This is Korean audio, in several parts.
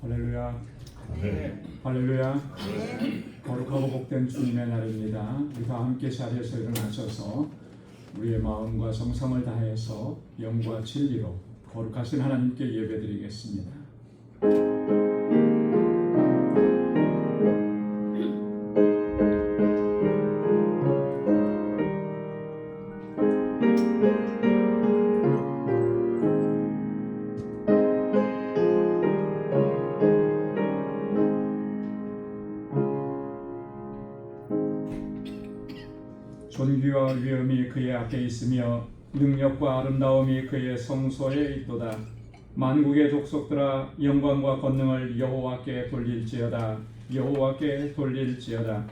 할렐루야. 네. 할렐루야. 거룩하고 복된 주님의 날입니다. 우리 다 함께 자리에서 일어나셔서 우리의 마음과 정성을 다해서 영과 진리로 거룩하신 하나님께 예배드리겠습니다. 존귀와 위엄이 그의 앞에 있으며 능력과 아름다움이 그의 성소에 있도다. 만국의 족속들아 영광과 권능을 여호와께 돌릴지어다. 여호와께 돌릴지어다.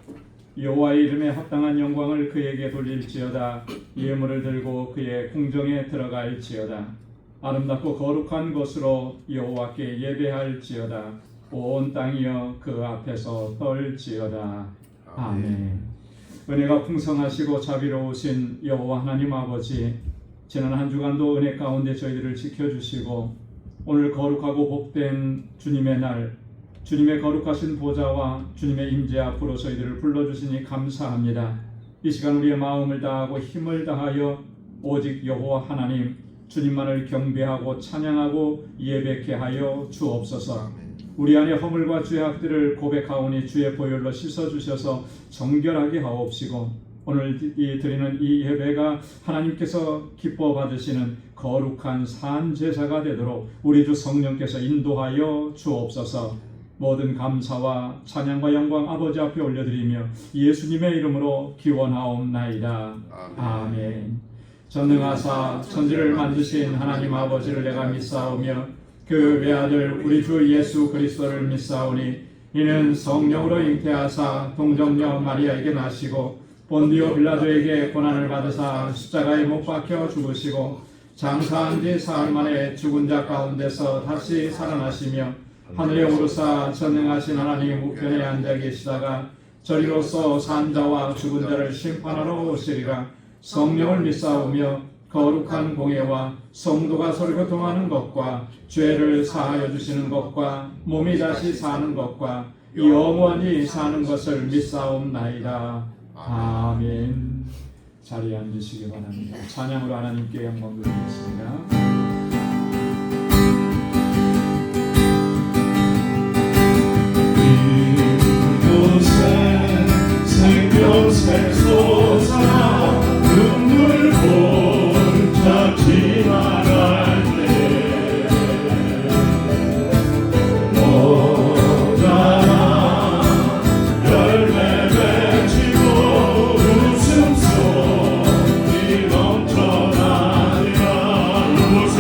여호와의 이름에 합당한 영광을 그에게 돌릴지어다. 예물을 들고 그의 궁정에 들어갈지어다. 아름답고 거룩한 것으로 여호와께 예배할지어다. 온 땅이여 그 앞에서 떨지어다. 아멘. 은혜가 풍성하시고 자비로우신 여호와 하나님 아버지, 지난 한 주간도 은혜 가운데 저희들을 지켜주시고 오늘 거룩하고 복된 주님의 날, 주님의 거룩하신 보좌와 주님의 임재 앞으로 저희들을 불러주시니 감사합니다. 이 시간 우리의 마음을 다하고 힘을 다하여 오직 여호와 하나님 주님만을 경배하고 찬양하고 예배케 하여 주옵소서. 우리 안에 허물과 죄악들을 고백하오니 주의 보혈로 씻어주셔서 정결하게 하옵시고 오늘 드리는 이 예배가 하나님께서 기뻐 받으시는 거룩한 산제사가 되도록 우리 주 성령께서 인도하여 주옵소서. 모든 감사와 찬양과 영광 아버지 앞에 올려드리며 예수님의 이름으로 기원하옵나이다. 아멘. 전능하사 천지를 만드신 하나님 아버지를 내가 믿사오며 그 외아들 우리 주 예수 그리스도를 믿사오니 이는 성령으로 잉태하사 동정녀 마리아에게 나시고 본디오 빌라도에게 고난을 받으사 십자가에 못 박혀 죽으시고 장사한 지 사흘 만에 죽은 자 가운데서 다시 살아나시며 하늘에 오르사 전능하신 하나님 우편에 앉아 계시다가 저리로서 산 자와 죽은 자를 심판하러 오시리라. 성령을 믿사오며 거룩한 공예와 성도가 서로 교통하는 것과 죄를 사하여 주시는 것과 몸이 다시 사는 것과 영원히 사는 것을 믿사옵나이다. 아멘. 자리에 앉으시기 바랍니다. 찬양으로 하나님께 영광 드리겠습니다. 생명새 솟아 눈물 골짜 지나갈 때 모자라 열매 맺히고 웃음소리 넘쳐나리라. 이곳에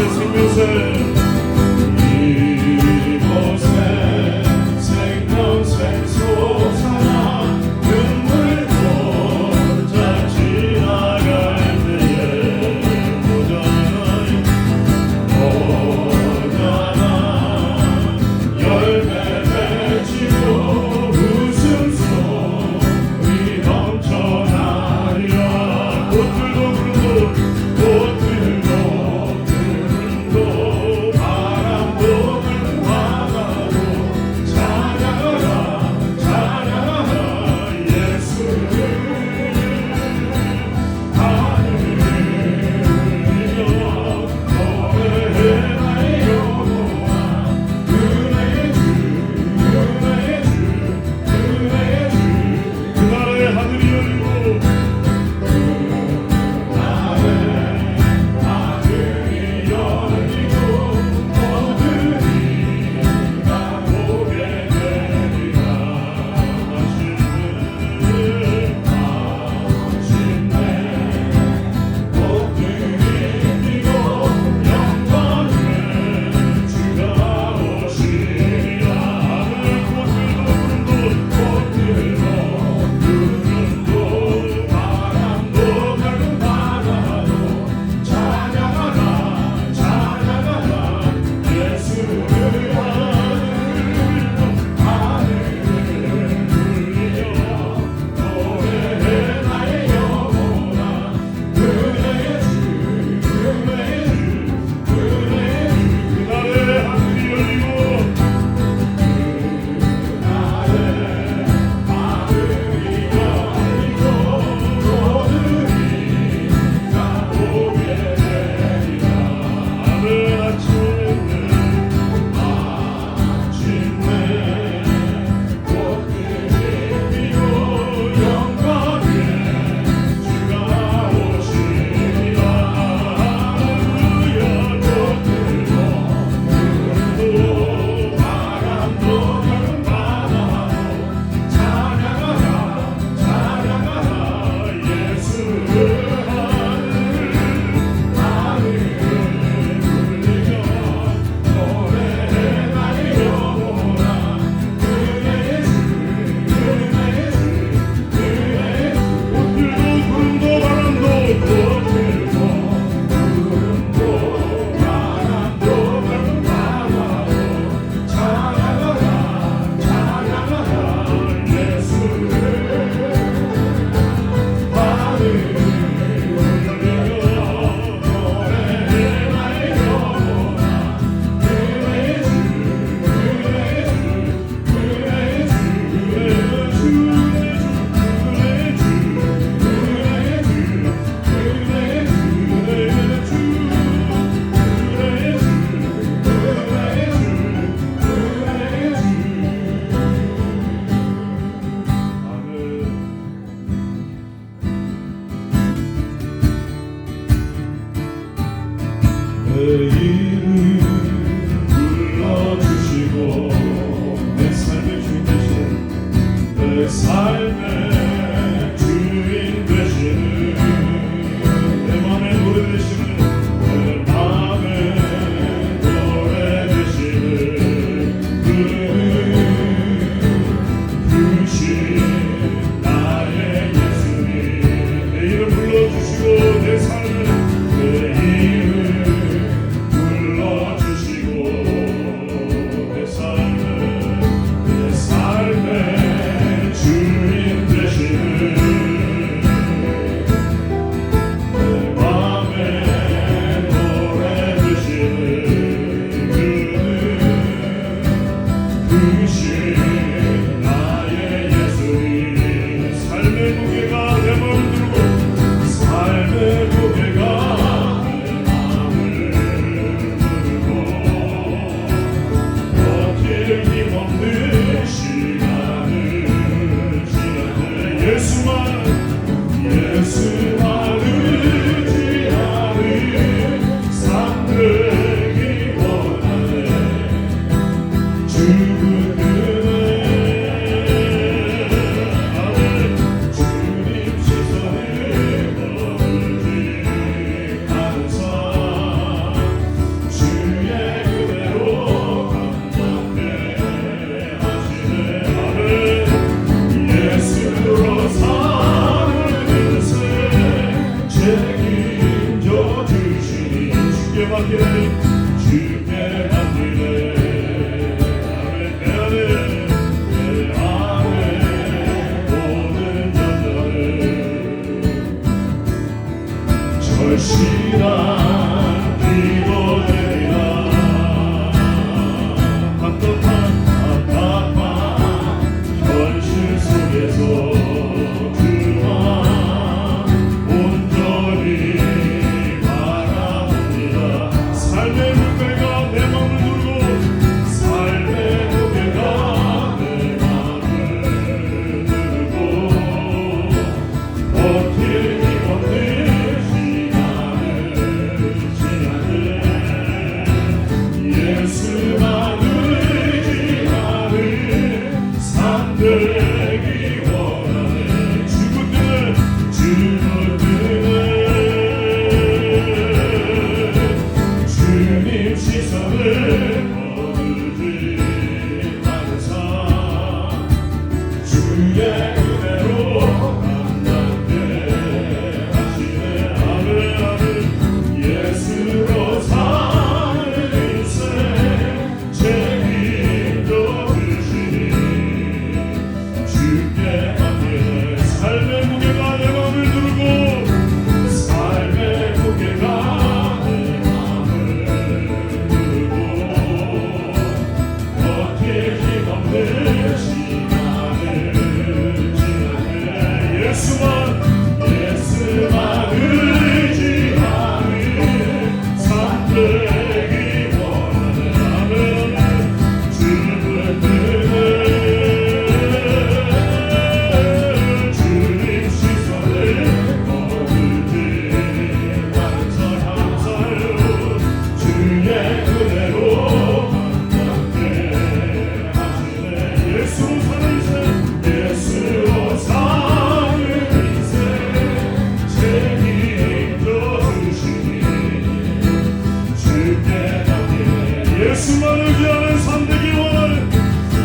예수만 의지하는 삼대기원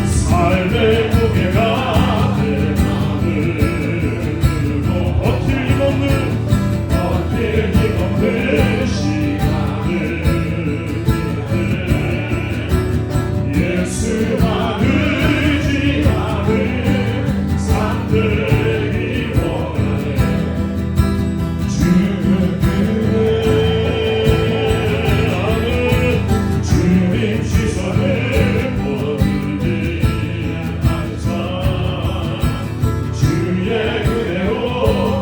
삶의 무게가 내 맘을 들고 버틸 힘없는 시간을 예수만 의지하는 삶되기 원하네. 주는 그대라는 주님 시선을 보이지 않사 주의 그대로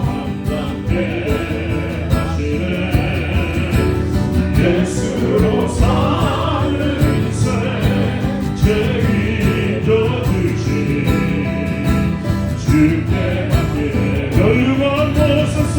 감당해 하시네. 예수로 사는 인생 책임져 주시니 주께 맡기네. 여유만 벗어서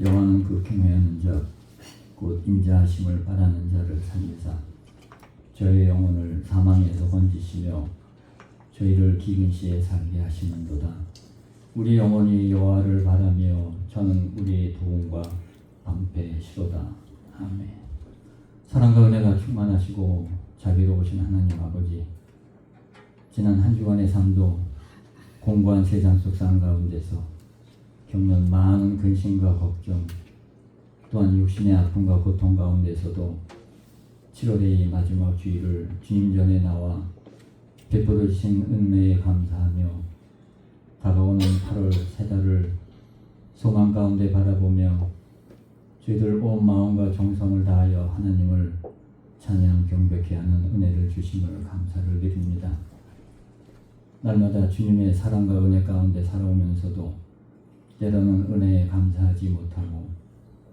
여호와는 그 경외하는 자 곧 인자하심을 바라는 자를 살리사 저의 영혼을 사망에서 건지시며 저희를 기근 시에 살게 하시는도다. 우리 영혼이 여호와를 바라며 저는 우리의 도움과 방패시로다. 아멘. 사랑과 은혜가 충만하시고 자비로우신 하나님 아버지, 지난 한 주간의 삶도 공고한 세상 속 삶 가운데서 겪는 많은 근심과 걱정, 또한 육신의 아픔과 고통 가운데서도 7월의 마지막 주일을 주님 전에 나와 베풀어 주신 은혜에 감사하며 다가오는 8월 새 달을 소망 가운데 바라보며 저희들 온 마음과 정성을 다하여 하나님을 찬양 경배케 하는 은혜를 주심을 감사를 드립니다. 날마다 주님의 사랑과 은혜 가운데 살아오면서도 때로는 은혜에 감사하지 못하고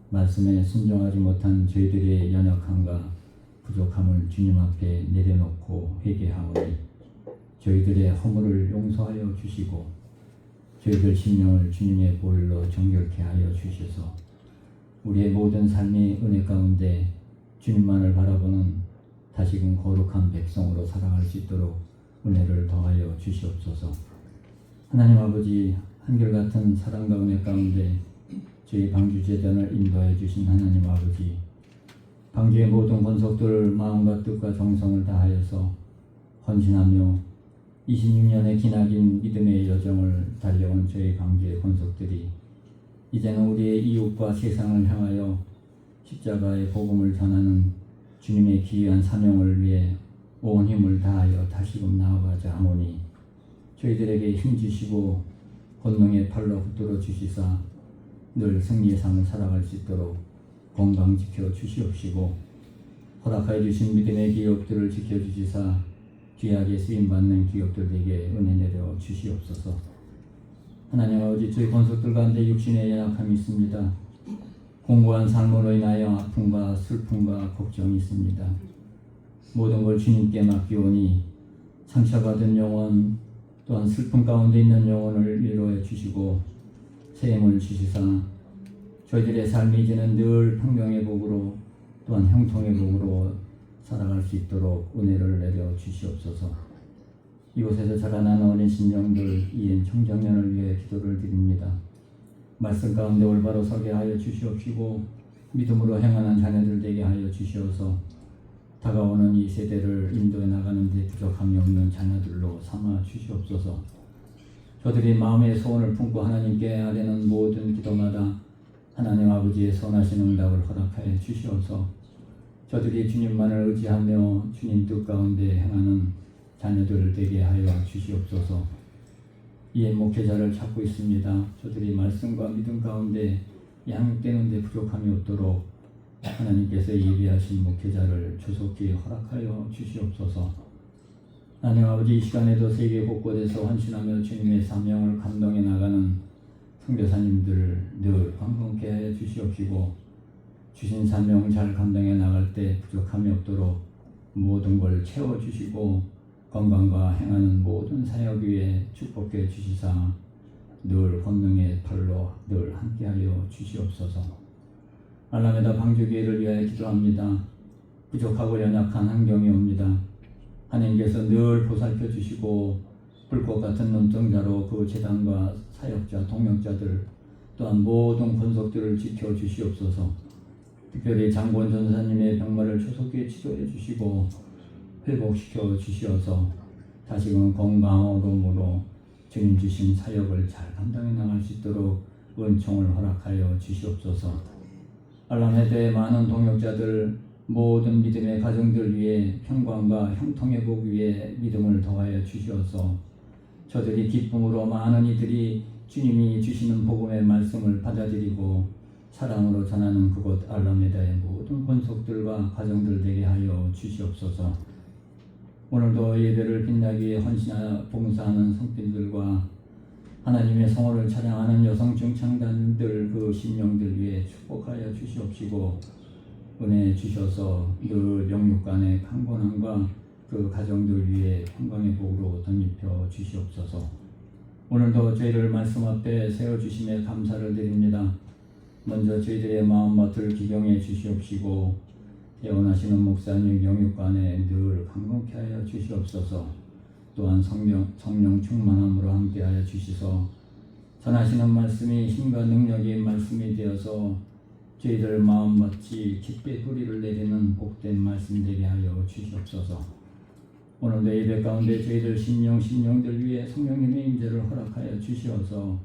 말씀에 순종하지 못한 저희들의 연약함과 부족함을 주님 앞에 내려놓고 회개하오니 저희들의 허물을 용서하여 주시고 저희들 심령을 주님의 보혈로 정결케 하여 주셔서 우리의 모든 삶이 은혜 가운데 주님만을 바라보는 다시금 거룩한 백성으로 살아갈 수 있도록 은혜를 더하여 주시옵소서. 하나님 아버지, 한결같은 사랑과 은혜 가운데 저희 방주재단을 인도해 주신 하나님 아버지, 방주의 모든 권속들을 마음과 뜻과 정성을 다하여서 헌신하며 26년의 기나긴 믿음의 여정을 달려온 저희 방주의 권속들이 이제는 우리의 이웃과 세상을 향하여 십자가의 복음을 전하는 주님의 귀한 사명을 위해 온 힘을 다하여 다시금 나아가자 하오니 저희들에게 힘주시고 권능의 팔로 붙들어 주시사 늘 승리의 삶을 살아갈 수 있도록 건강 지켜 주시옵시고 허락하여 주신 믿음의 기업들을 지켜 주시사 귀하게 쓰임받는 기업들에게 은혜 내려 주시옵소서. 하나님 아버지, 저희 권속들 가운데 육신의 연약함이 있습니다. 공고한 삶으로 인하여 아픔과 슬픔과 걱정이 있습니다. 모든 걸 주님께 맡기오니 상처받은 영혼 또한 슬픔 가운데 있는 영혼을 위로해 주시고 새 힘을 주시사 저희들의 삶이 이제는 늘 평강의 복으로 또한 형통의 복으로 살아갈 수 있도록 은혜를 내려 주시옵소서. 이곳에서 자라나는 어린 심령들 이엔 청정년을 위해 기도를 드립니다. 말씀 가운데 올바로 서게 하여 주시옵시고 믿음으로 행하는 자녀들 되게 하여 주시어서 다가오는 이 세대를 인도해 나가는 데 부족함이 없는 자녀들로 삼아 주시옵소서. 저들이 마음의 소원을 품고 하나님께 아뢰는 모든 기도마다 하나님 아버지의 선하신 응답을 허락하여 주시어서 저들이 주님만을 의지하며 주님 뜻 가운데 행하는 자녀들 되게 하여 주시옵소서. 이에 목회자를 찾고 있습니다. 저들이 말씀과 믿음 가운데 양육되는 데 부족함이 없도록 하나님께서 예비하신 목회자를 조속히 허락하여 주시옵소서. 하나님 아버지, 이 시간에도 세계 곳곳에서 헌신하며 주님의 사명을 감동해 나가는 선교사님들을 늘 건강케 하여 주시옵시고 주신 사명 잘 감당해 나갈 때 부족함이 없도록 모든 걸 채워주시고 건강과 행하는 모든 사역 위에 축복해 주시사 늘 권능의 팔로 늘 함께하여 주시옵소서. 알라메다 방주교회를 위하여 기도합니다. 부족하고 연약한 환경이 옵니다. 하나님께서 늘 보살펴 주시고 불꽃 같은 눈동자로 그 재단과 사역자, 동역자들 또한 모든 권속들을 지켜 주시옵소서. 특별히 장본 전사님의 병마를 조속히 치료해 주시고 회복시켜 주시어서 다시금 건강으로 주님 주신 사역을 잘 감당해 나갈 수 있도록 은총을 허락하여 주시옵소서. 알라메드의 많은 동역자들 모든 믿음의 가정들 위해 평강과 형통의 복 위에 믿음을 더하여 주시어서 저들이 기쁨으로 많은 이들이 주님이 주시는 복음의 말씀을 받아들이고 사랑으로 전하는 그곳 알라메다의 모든 권속들과 가정들 되게 하여 주시옵소서. 오늘도 예배를 빛나기 위해 헌신하여 봉사하는 성필들과 하나님의 성호를 찬양하는 여성 중창단들 그 심령들 위해 축복하여 주시옵시고 은혜 주셔서 늘 영육간의 강건함과 그 가정들 위해 평강의 복으로 덧입혀 주시옵소서. 오늘도 저희를 말씀 앞에 세워주심에 감사를 드립니다. 먼저 저희들의 마음밭을 기경해 주시옵시고 예언하시는 목사님 영육간에 늘 강건케 하여 주시옵소서. 또한 성령 충만함으로 함께하여 주시소. 전하시는 말씀이 힘과 능력의 말씀이 되어서 저희들 마음밭이 깊이 뿌리를 내리는 복된 말씀 되게 하여 주시옵소서. 오늘도 예배 가운데 저희들 심령들 위해 성령님의 임재를 허락하여 주시어서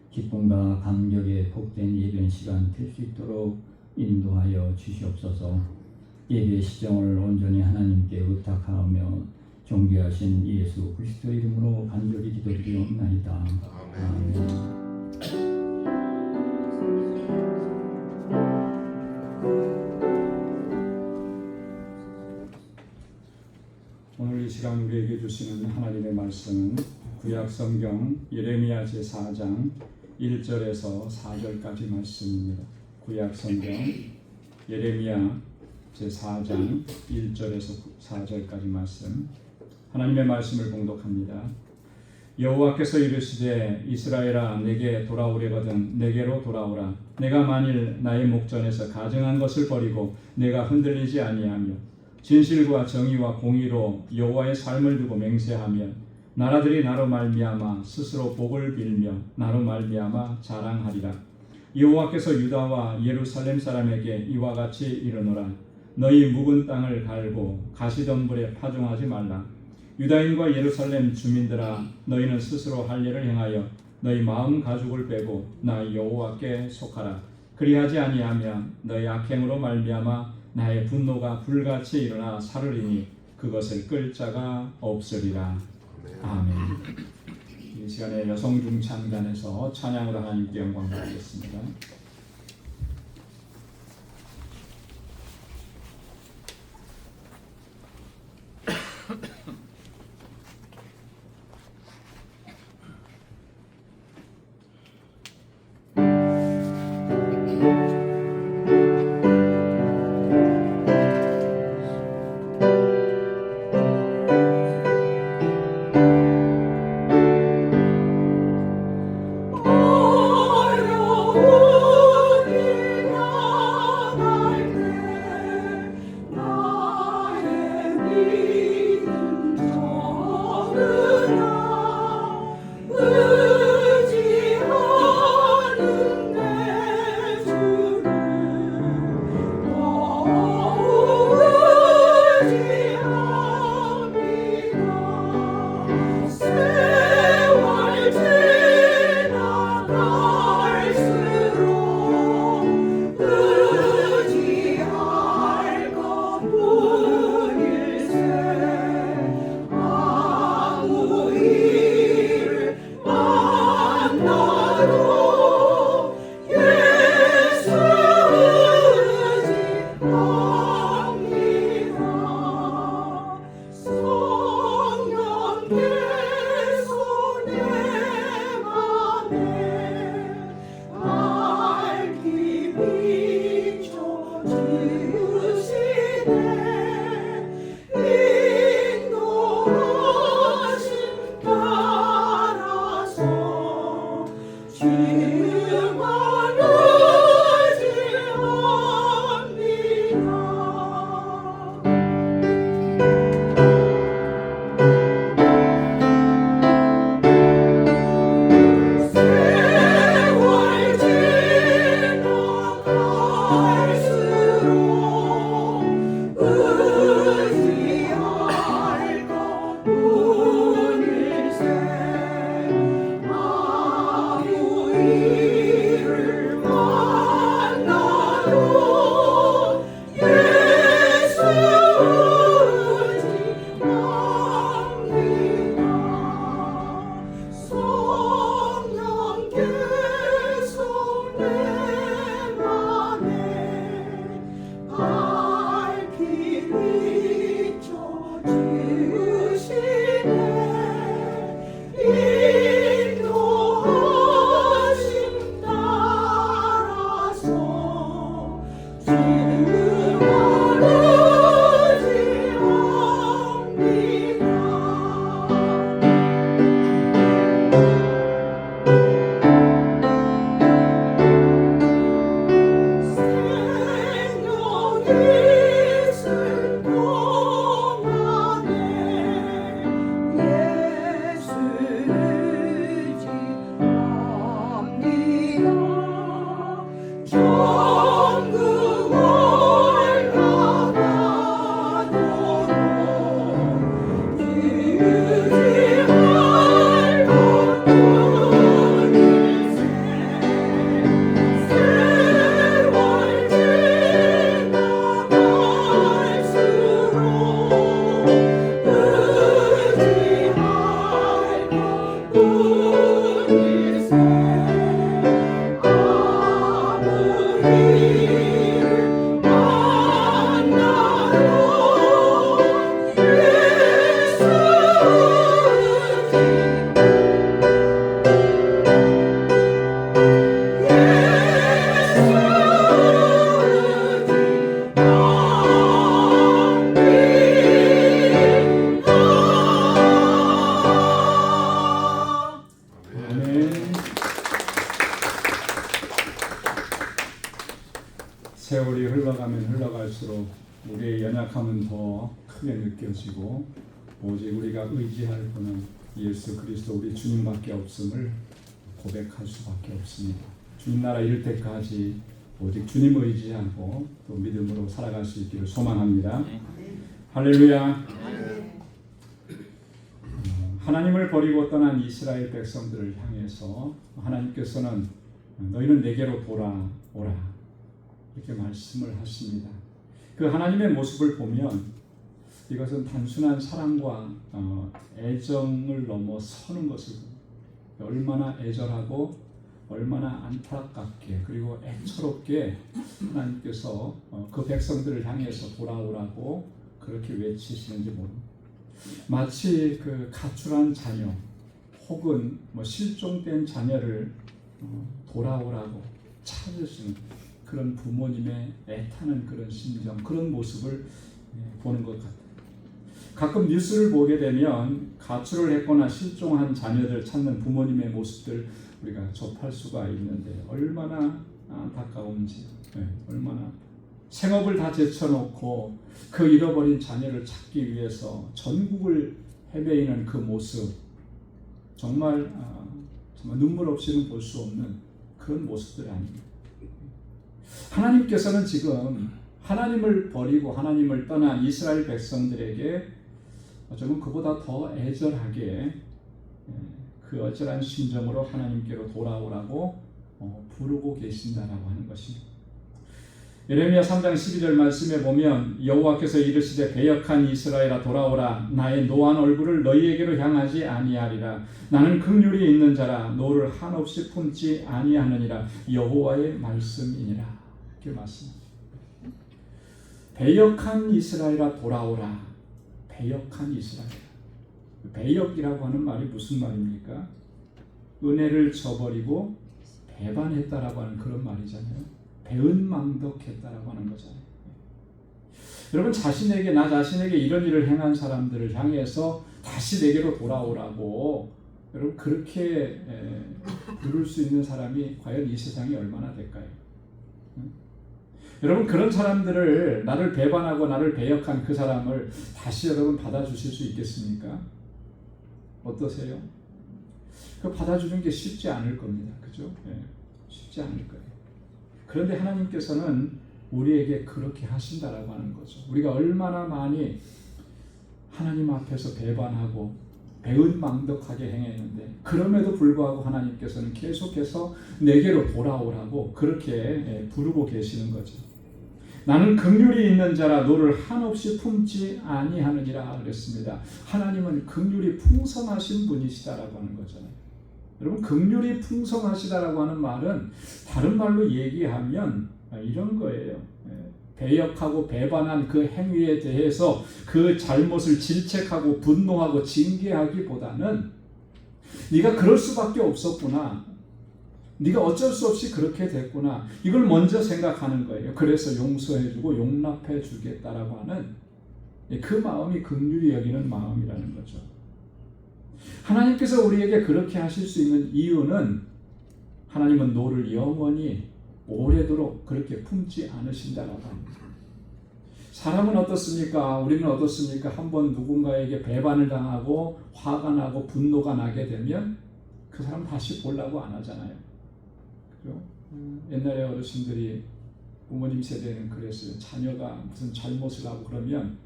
기쁨과 감격의 복된 예배 시간 될 수 있도록 인도하여 주시옵소서. 예배 시정을 온전히 하나님께 의탁하며 존귀하신 예수 그리스도 이름으로 간절히 기도드리옵나이다. 아멘. 오늘 이 시간 우리에게 주시는 하나님의 말씀은 구약 성경 예레미야 제4장 1절에서 4절까지 말씀입니다. 구약 성경 예레미야 제4장 1절에서 4절까지 말씀. 하나님의 말씀을 봉독합니다. 여호와께서 이르시되 이스라엘아 내게 돌아오려거든 내게로 돌아오라. 내가 만일 나의 목전에서 가증한 것을 버리고 내가 흔들리지 아니하며 진실과 정의와 공의로 여호와의 삶을 두고 맹세하면 나라들이 나로 말미암아 스스로 복을 빌며 나로 말미암아 자랑하리라. 여호와께서 유다와 예루살렘 사람에게 이와 같이 이르노라. 너희 묵은 땅을 갈고 가시덤불에 파종하지 말라. 유다인과 예루살렘 주민들아 너희는 스스로 할 일을 행하여 너희 마음 가죽을 빼고 나 여호와께 속하라. 그리하지 아니하면 너희 악행으로 말미암아 나의 분노가 불같이 일어나 사르리니 그것을 끌 자가 없으리라. 아멘. 이 시간에 여성 중창단에서 찬양으로 하나님께 영광 드리겠습니다. 전국 세월이 흘러가면 흘러갈수록 우리의 연약함은 더 크게 느껴지고 오직 우리가 의지할 분은 예수 그리스도 우리 주님밖에 없음을 고백할 수밖에 없습니다. 주님 나라 이룰 때까지 오직 주님 의지하고 또 믿음으로 살아갈 수 있기를 소망합니다. 할렐루야. 하나님을 버리고 떠난 이스라엘 백성들을 향해서 하나님께서는 너희는 내게로 돌아오라 이렇게 말씀을 하십니다. 그 하나님의 모습을 보면 이것은 단순한 사랑과 애정을 넘어서는 것을 얼마나 애절하고 얼마나 안타깝게 그리고 애처롭게 하나님께서 그 백성들을 향해서 돌아오라고 그렇게 외치시는지 모릅니다. 마치 그 가출한 자녀 혹은 실종된 자녀를 돌아오라고 찾으시는 그런 부모님의 애타는 그런 심정, 그런 모습을 보는 것 같아요. 가끔 뉴스를 보게 되면 가출을 했거나 실종한 자녀들 찾는 부모님의 모습들 우리가 접할 수가 있는데 얼마나 안타까운지, 얼마나 생업을 다 제쳐놓고 그 잃어버린 자녀를 찾기 위해서 전국을 헤매이는 그 모습, 정말 눈물 없이는 볼 수 없는 그런 모습들이 아닙니다. 하나님께서는 지금 하나님을 버리고 하나님을 떠난 이스라엘 백성들에게 어쩌면 그보다 더 애절하게 그 어절한 심정으로 하나님께로 돌아오라고 부르고 계신다라고 하는 것입니다. 예레미야 3장 12절 말씀에 보면 여호와께서 이르시되 배역한 이스라엘아 돌아오라 나의 노한 얼굴을 너희에게로 향하지 아니하리라 나는 긍휼이 있는 자라 노를 한없이 품지 아니하느니라 여호와의 말씀이니라 이렇게 말씀합니다. 배역한 이스라엘아 돌아오라. 배역한 이스라엘. 배역이라고 하는 말이 무슨 말입니까? 은혜를 저버리고 배반했다라고 하는 그런 말이잖아요. 배은망덕했다라고 하는 거잖아요. 여러분 나 자신에게 이런 일을 행한 사람들을 향해서 다시 내게로 돌아오라고 여러분 그렇게 부를 수 있는 사람이 과연 이 세상에 얼마나 될까요? 여러분 그런 사람들을 나를 배반하고 나를 배역한 그 사람을 다시 여러분 받아주실 수 있겠습니까? 어떠세요? 그 받아주는 게 쉽지 않을 겁니다. 그죠? 쉽지 않을 거예요. 그런데 하나님께서는 우리에게 그렇게 하신다라고 하는 거죠. 우리가 얼마나 많이 하나님 앞에서 배반하고 배은망덕하게 행했는데 그럼에도 불구하고 하나님께서는 계속해서 내게로 돌아오라고 그렇게 부르고 계시는 거죠. 나는 긍휼이 있는 자라 노를 한없이 품지 아니하느니라 그랬습니다. 하나님은 긍휼이 풍성하신 분이시다라고 하는 거잖아요. 여러분 긍휼이 풍성하시다라고 하는 말은 다른 말로 얘기하면 이런 거예요. 배역하고 배반한 그 행위에 대해서 그 잘못을 질책하고 분노하고 징계하기보다는 네가 그럴 수밖에 없었구나. 네가 어쩔 수 없이 그렇게 됐구나. 이걸 먼저 생각하는 거예요. 그래서 용서해주고 용납해주겠다라고 하는 그 마음이 긍휼히 여기는 마음이라는 거죠. 하나님께서 우리에게 그렇게 하실 수 있는 이유는 하나님은 노를 영원히 오래도록 그렇게 품지 않으신다라고 합니다. 사람은 어떻습니까? 우리는 어떻습니까? 한번 누군가에게 배반을 당하고 화가 나고 분노가 나게 되면 그 사람 다시 보려고 안 하잖아요. 그죠? 옛날에 어르신들이 부모님 세대는 그랬어요. 자녀가 무슨 잘못을 하고 그러면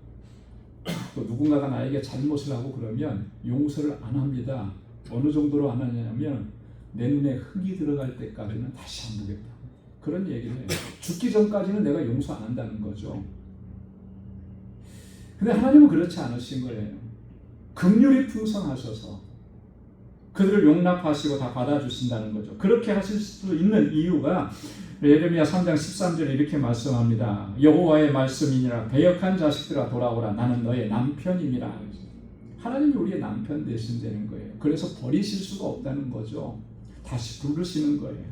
또 누군가가 나에게 잘못을 하고 그러면 용서를 안 합니다. 어느 정도로 안 하냐면 내 눈에 흙이 들어갈 때까지는 다시 안 보겠다. 그런 얘기를 해요. 죽기 전까지는 내가 용서 안 한다는 거죠. 근데 하나님은 그렇지 않으신 거예요. 긍휼이 풍성하셔서 그들을 용납하시고 다 받아주신다는 거죠. 그렇게 하실 수 있는 이유가 예레미야 3장 13절에 이렇게 말씀합니다. 여호와의 말씀이니라 배역한 자식들아 돌아오라 나는 너의 남편임이라. 하나님이 우리의 남편 되신다는 거예요. 그래서 버리실 수가 없다는 거죠. 다시 부르시는 거예요.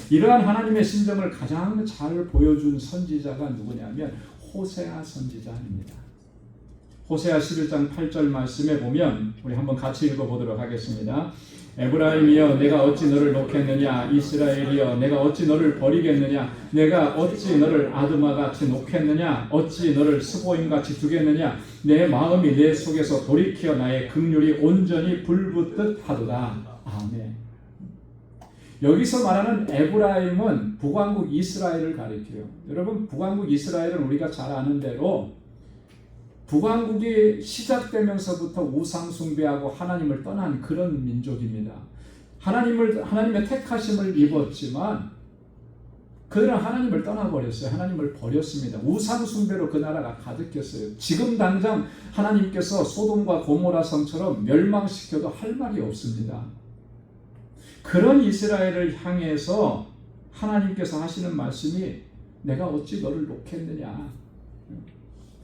이러한 하나님의 심정을 가장 잘 보여준 선지자가 누구냐면 호세아 선지자입니다. 호세아 11장 8절 말씀에 보면 우리 한번 같이 읽어보도록 하겠습니다. 에브라임이여 내가 어찌 너를 놓겠느냐, 이스라엘이여 내가 어찌 너를 버리겠느냐, 내가 어찌 너를 아드마같이 놓겠느냐, 어찌 너를 스보임같이 두겠느냐, 내 마음이 내 속에서 돌이켜 나의 긍휼이 온전히 불붙듯 하도다. 아멘. 여기서 말하는 에브라임은 북왕국 이스라엘을 가리켜요. 여러분, 북왕국 이스라엘은 우리가 잘 아는 대로 북왕국이 시작되면서부터 우상 숭배하고 하나님을 떠난 그런 민족입니다. 하나님의 택하심을 입었지만 그들은 하나님을 떠나버렸어요. 하나님을 버렸습니다. 우상 숭배로 그 나라가 가득했어요. 지금 당장 하나님께서 소돔과 고모라 성처럼 멸망시켜도 할 말이 없습니다. 그런 이스라엘을 향해서 하나님께서 하시는 말씀이 내가 어찌 너를 놓겠느냐,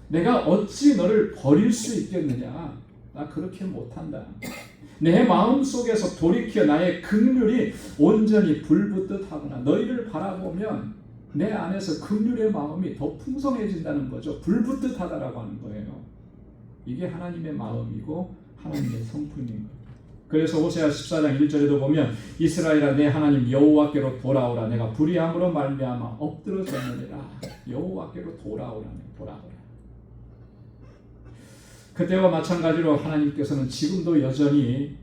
내가 어찌 너를 버릴 수 있겠느냐, 나 그렇게 못한다. 내 마음속에서 돌이켜 나의 긍휼이 온전히 불붙듯 하구나. 너희를 바라보면 내 안에서 긍휼의 마음이 더 풍성해진다는 거죠. 불붙듯 하다라고 하는 거예요. 이게 하나님의 마음이고 하나님의 성품인 거예요. 그래서 호세아 14장 1절에도 보면 이스라엘아 내 하나님 여호와께로 돌아오라. 내가 불의함으로 말미암아 엎드러졌느니라. 여호와께로 돌아오라. 그때와 마찬가지로 하나님께서는 지금도 여전히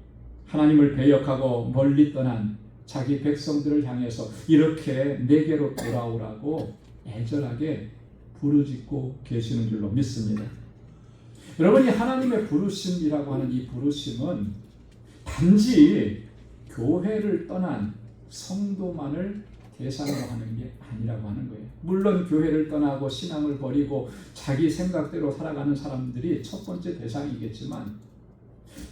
하나님을 배역하고 멀리 떠난 자기 백성들을 향해서 이렇게 내게로 돌아오라고 애절하게 부르짖고 계시는 줄로 믿습니다. 여러분이 하나님의 부르심이라고 하는 이 부르심은 단지 교회를 떠난 성도만을 대상으로 하는 게 아니라고 하는 거예요. 물론 교회를 떠나고 신앙을 버리고 자기 생각대로 살아가는 사람들이 첫 번째 대상이겠지만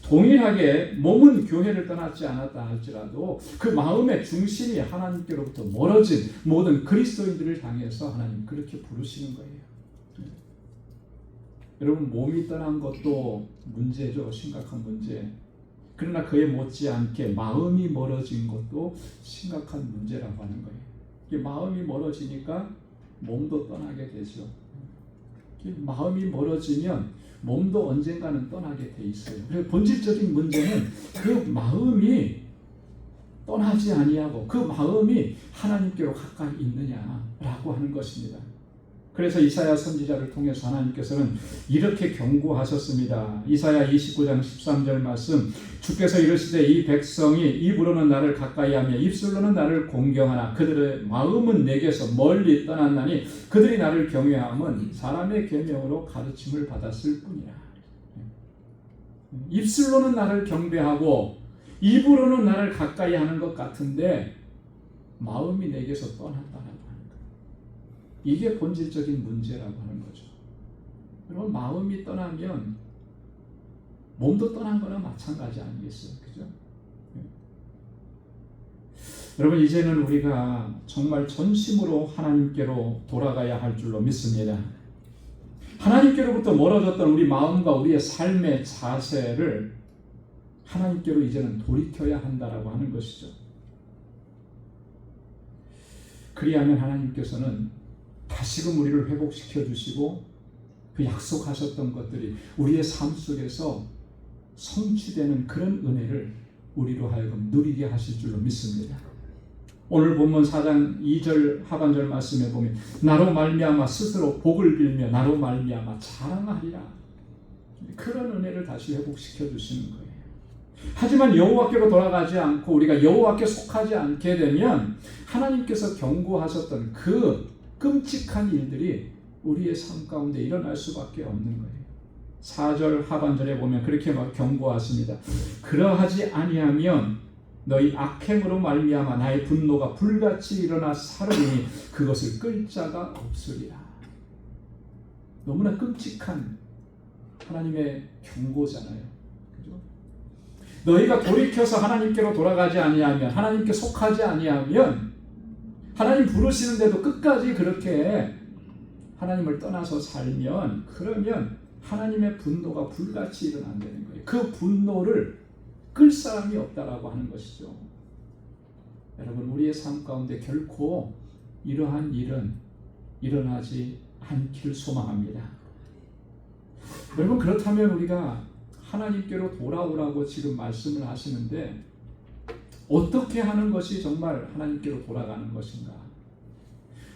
동일하게 몸은 교회를 떠나지 않았다 할지라도 그 마음의 중심이 하나님께로부터 멀어진 모든 그리스도인들을 향해서 하나님 그렇게 부르시는 거예요. 여러분, 몸이 떠난 것도 문제죠. 심각한 문제. 그러나 그에 못지않게 마음이 멀어진 것도 심각한 문제라고 하는 거예요. 이게 마음이 멀어지니까 몸도 떠나게 되죠. 마음이 멀어지면 몸도 언젠가는 떠나게 돼 있어요. 그래서 본질적인 문제는 그 마음이 떠나지 아니하고 그 마음이 하나님께로 가까이 있느냐라고 하는 것입니다. 그래서 이사야 선지자를 통해서 하나님께서는 이렇게 경고하셨습니다. 이사야 29장 13절 말씀, 주께서 이르시되 이 백성이 입으로는 나를 가까이하며 입술로는 나를 공경하나 그들의 마음은 내게서 멀리 떠났나니 그들이 나를 경외함은 사람의 계명으로 가르침을 받았을 뿐이라. 입술로는 나를 경배하고 입으로는 나를 가까이하는 것 같은데 마음이 내게서 떠났다라고 하는 거예요. 이게 본질적인 문제라고 하는 거죠. 여러분, 마음이 떠나면 몸도 떠난 거나 마찬가지 아니겠어요? 그죠? 여러분, 이제는 우리가 정말 전심으로 하나님께로 돌아가야 할 줄로 믿습니다. 하나님께로부터 멀어졌던 우리 마음과 우리의 삶의 자세를 하나님께로 이제는 돌이켜야 한다라고 하는 것이죠. 그리하면 하나님께서는 다시금 우리를 회복시켜 주시고 그 약속하셨던 것들이 우리의 삶 속에서 성취되는 그런 은혜를 우리로 하여금 누리게 하실 줄로 믿습니다. 오늘 본문 4장 2절 하반절 말씀에 보면 나로 말미암아 스스로 복을 빌며 나로 말미암아 자랑하리라. 그런 은혜를 다시 회복시켜 주시는 거예요. 하지만 여호와께로 돌아가지 않고 우리가 여호와께 속하지 않게 되면 하나님께서 경고하셨던 그 끔찍한 일들이 우리의 삶 가운데 일어날 수밖에 없는 거예요. 4절 하반절에 보면 그렇게 경고하십니다. 그러하지 아니하면 너희 악행으로 말미암아 나의 분노가 불같이 일어나 사르니 그것을 끌 자가 없으리라. 너무나 끔찍한 하나님의 경고잖아요. 그죠? 너희가 돌이켜서 하나님께로 돌아가지 아니하면, 하나님께 속하지 아니하면, 하나님 부르시는데도 끝까지 그렇게 하나님을 떠나서 살면, 그러면 하나님의 분노가 불같이 일어난다는 거예요. 그 분노를 끌 사람이 없다라고 하는 것이죠. 여러분, 우리의 삶 가운데 결코 이러한 일은 일어나지 않기를 소망합니다. 여러분, 그렇다면 우리가 하나님께로 돌아오라고 지금 말씀을 하시는데 어떻게 하는 것이 정말 하나님께로 돌아가는 것인가?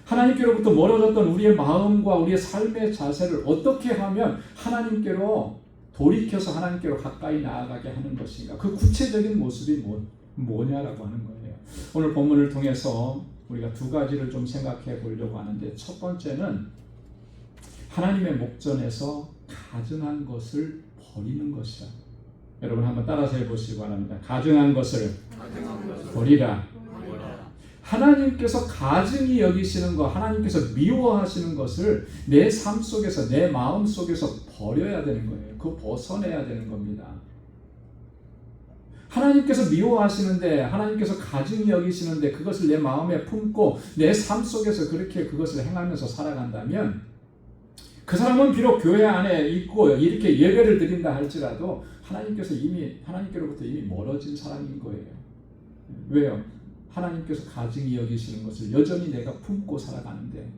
하나님께로부터 멀어졌던 우리의 마음과 우리의 삶의 자세를 어떻게 하면 하나님께로 돌이켜서 하나님께로 가까이 나아가게 하는 것인가? 그 구체적인 모습이 뭐냐라고 하는 거예요. 오늘 본문을 통해서 우리가 두 가지를 좀 생각해 보려고 하는데, 첫 번째는 하나님의 목전에서 가증한 것을 버리는 것이다. 여러분 한번 따라서 해보시기 바랍니다. 가증한 것을 버리라. 하나님께서 가증히 여기시는 것, 하나님께서 미워하시는 것을 내 삶 속에서, 내 마음 속에서 버려야 되는 거예요. 그거 벗어내야 되는 겁니다. 하나님께서 미워하시는데, 하나님께서 가증히 여기시는데 그것을 내 마음에 품고 내 삶 속에서 그렇게 그것을 행하면서 살아간다면, 그 사람은 비록 교회 안에 있고 이렇게 예배를 드린다 할지라도 하나님께로부터 이미 멀어진 사람인 거예요. 왜요? 하나님께서 가증히 여기시는 것을 여전히 내가 품고 살아가는데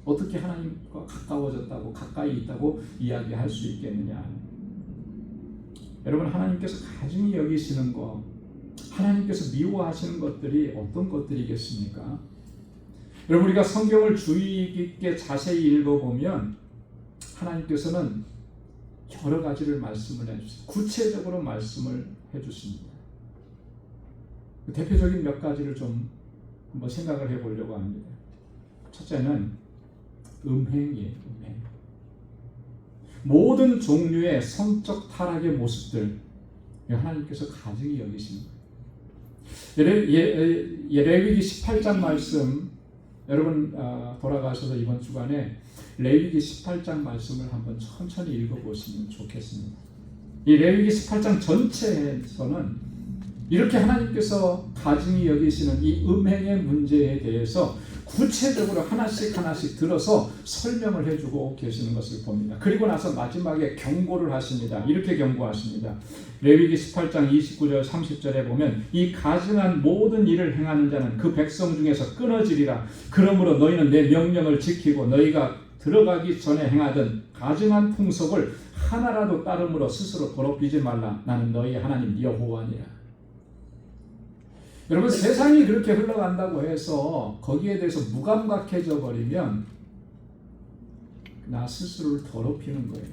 어떻게 하나님과 가까워졌다고, 가까이 있다고 이야기할 수 있겠느냐? 여러분, 하나님께서 가증히 여기시는 것, 하나님께서 미워하시는 것들이 어떤 것들이겠습니까? 여러분, 우리가 성경을 주의 깊게 자세히 읽어보면 하나님께서는 여러 가지를 말씀을 해주십니다. 구체적으로 말씀을 해주십니다. 대표적인 몇 가지를 좀 한번 생각을 해보려고 합니다. 첫째는 음행이에요. 음행. 모든 종류의 성적 타락의 모습들, 하나님께서 가증히 여기시는 거예요. 레위기 18장 말씀, 여러분 돌아가셔서 이번 주간에 레위기 18장 말씀을 한번 천천히 읽어보시면 좋겠습니다. 이 레위기 18장 전체에서는 이렇게 하나님께서 가증히 여기시는 이 음행의 문제에 대해서 구체적으로 하나씩 들어서 설명을 해주고 계시는 것을 봅니다. 그리고 나서 마지막에 경고를 하십니다. 이렇게 경고하십니다. 레위기 18장 29절 30절에 보면 이 가증한 모든 일을 행하는 자는 그 백성 중에서 끊어지리라. 그러므로 너희는 내 명령을 지키고 너희가 들어가기 전에 행하던 가증한 풍속을 하나라도 따름으로 스스로 더럽히지 말라. 나는 너희 하나님 여호와니라. 여러분, 세상이 그렇게 흘러간다고 해서 거기에 대해서 무감각해져 버리면 나 스스로를 더럽히는 거예요.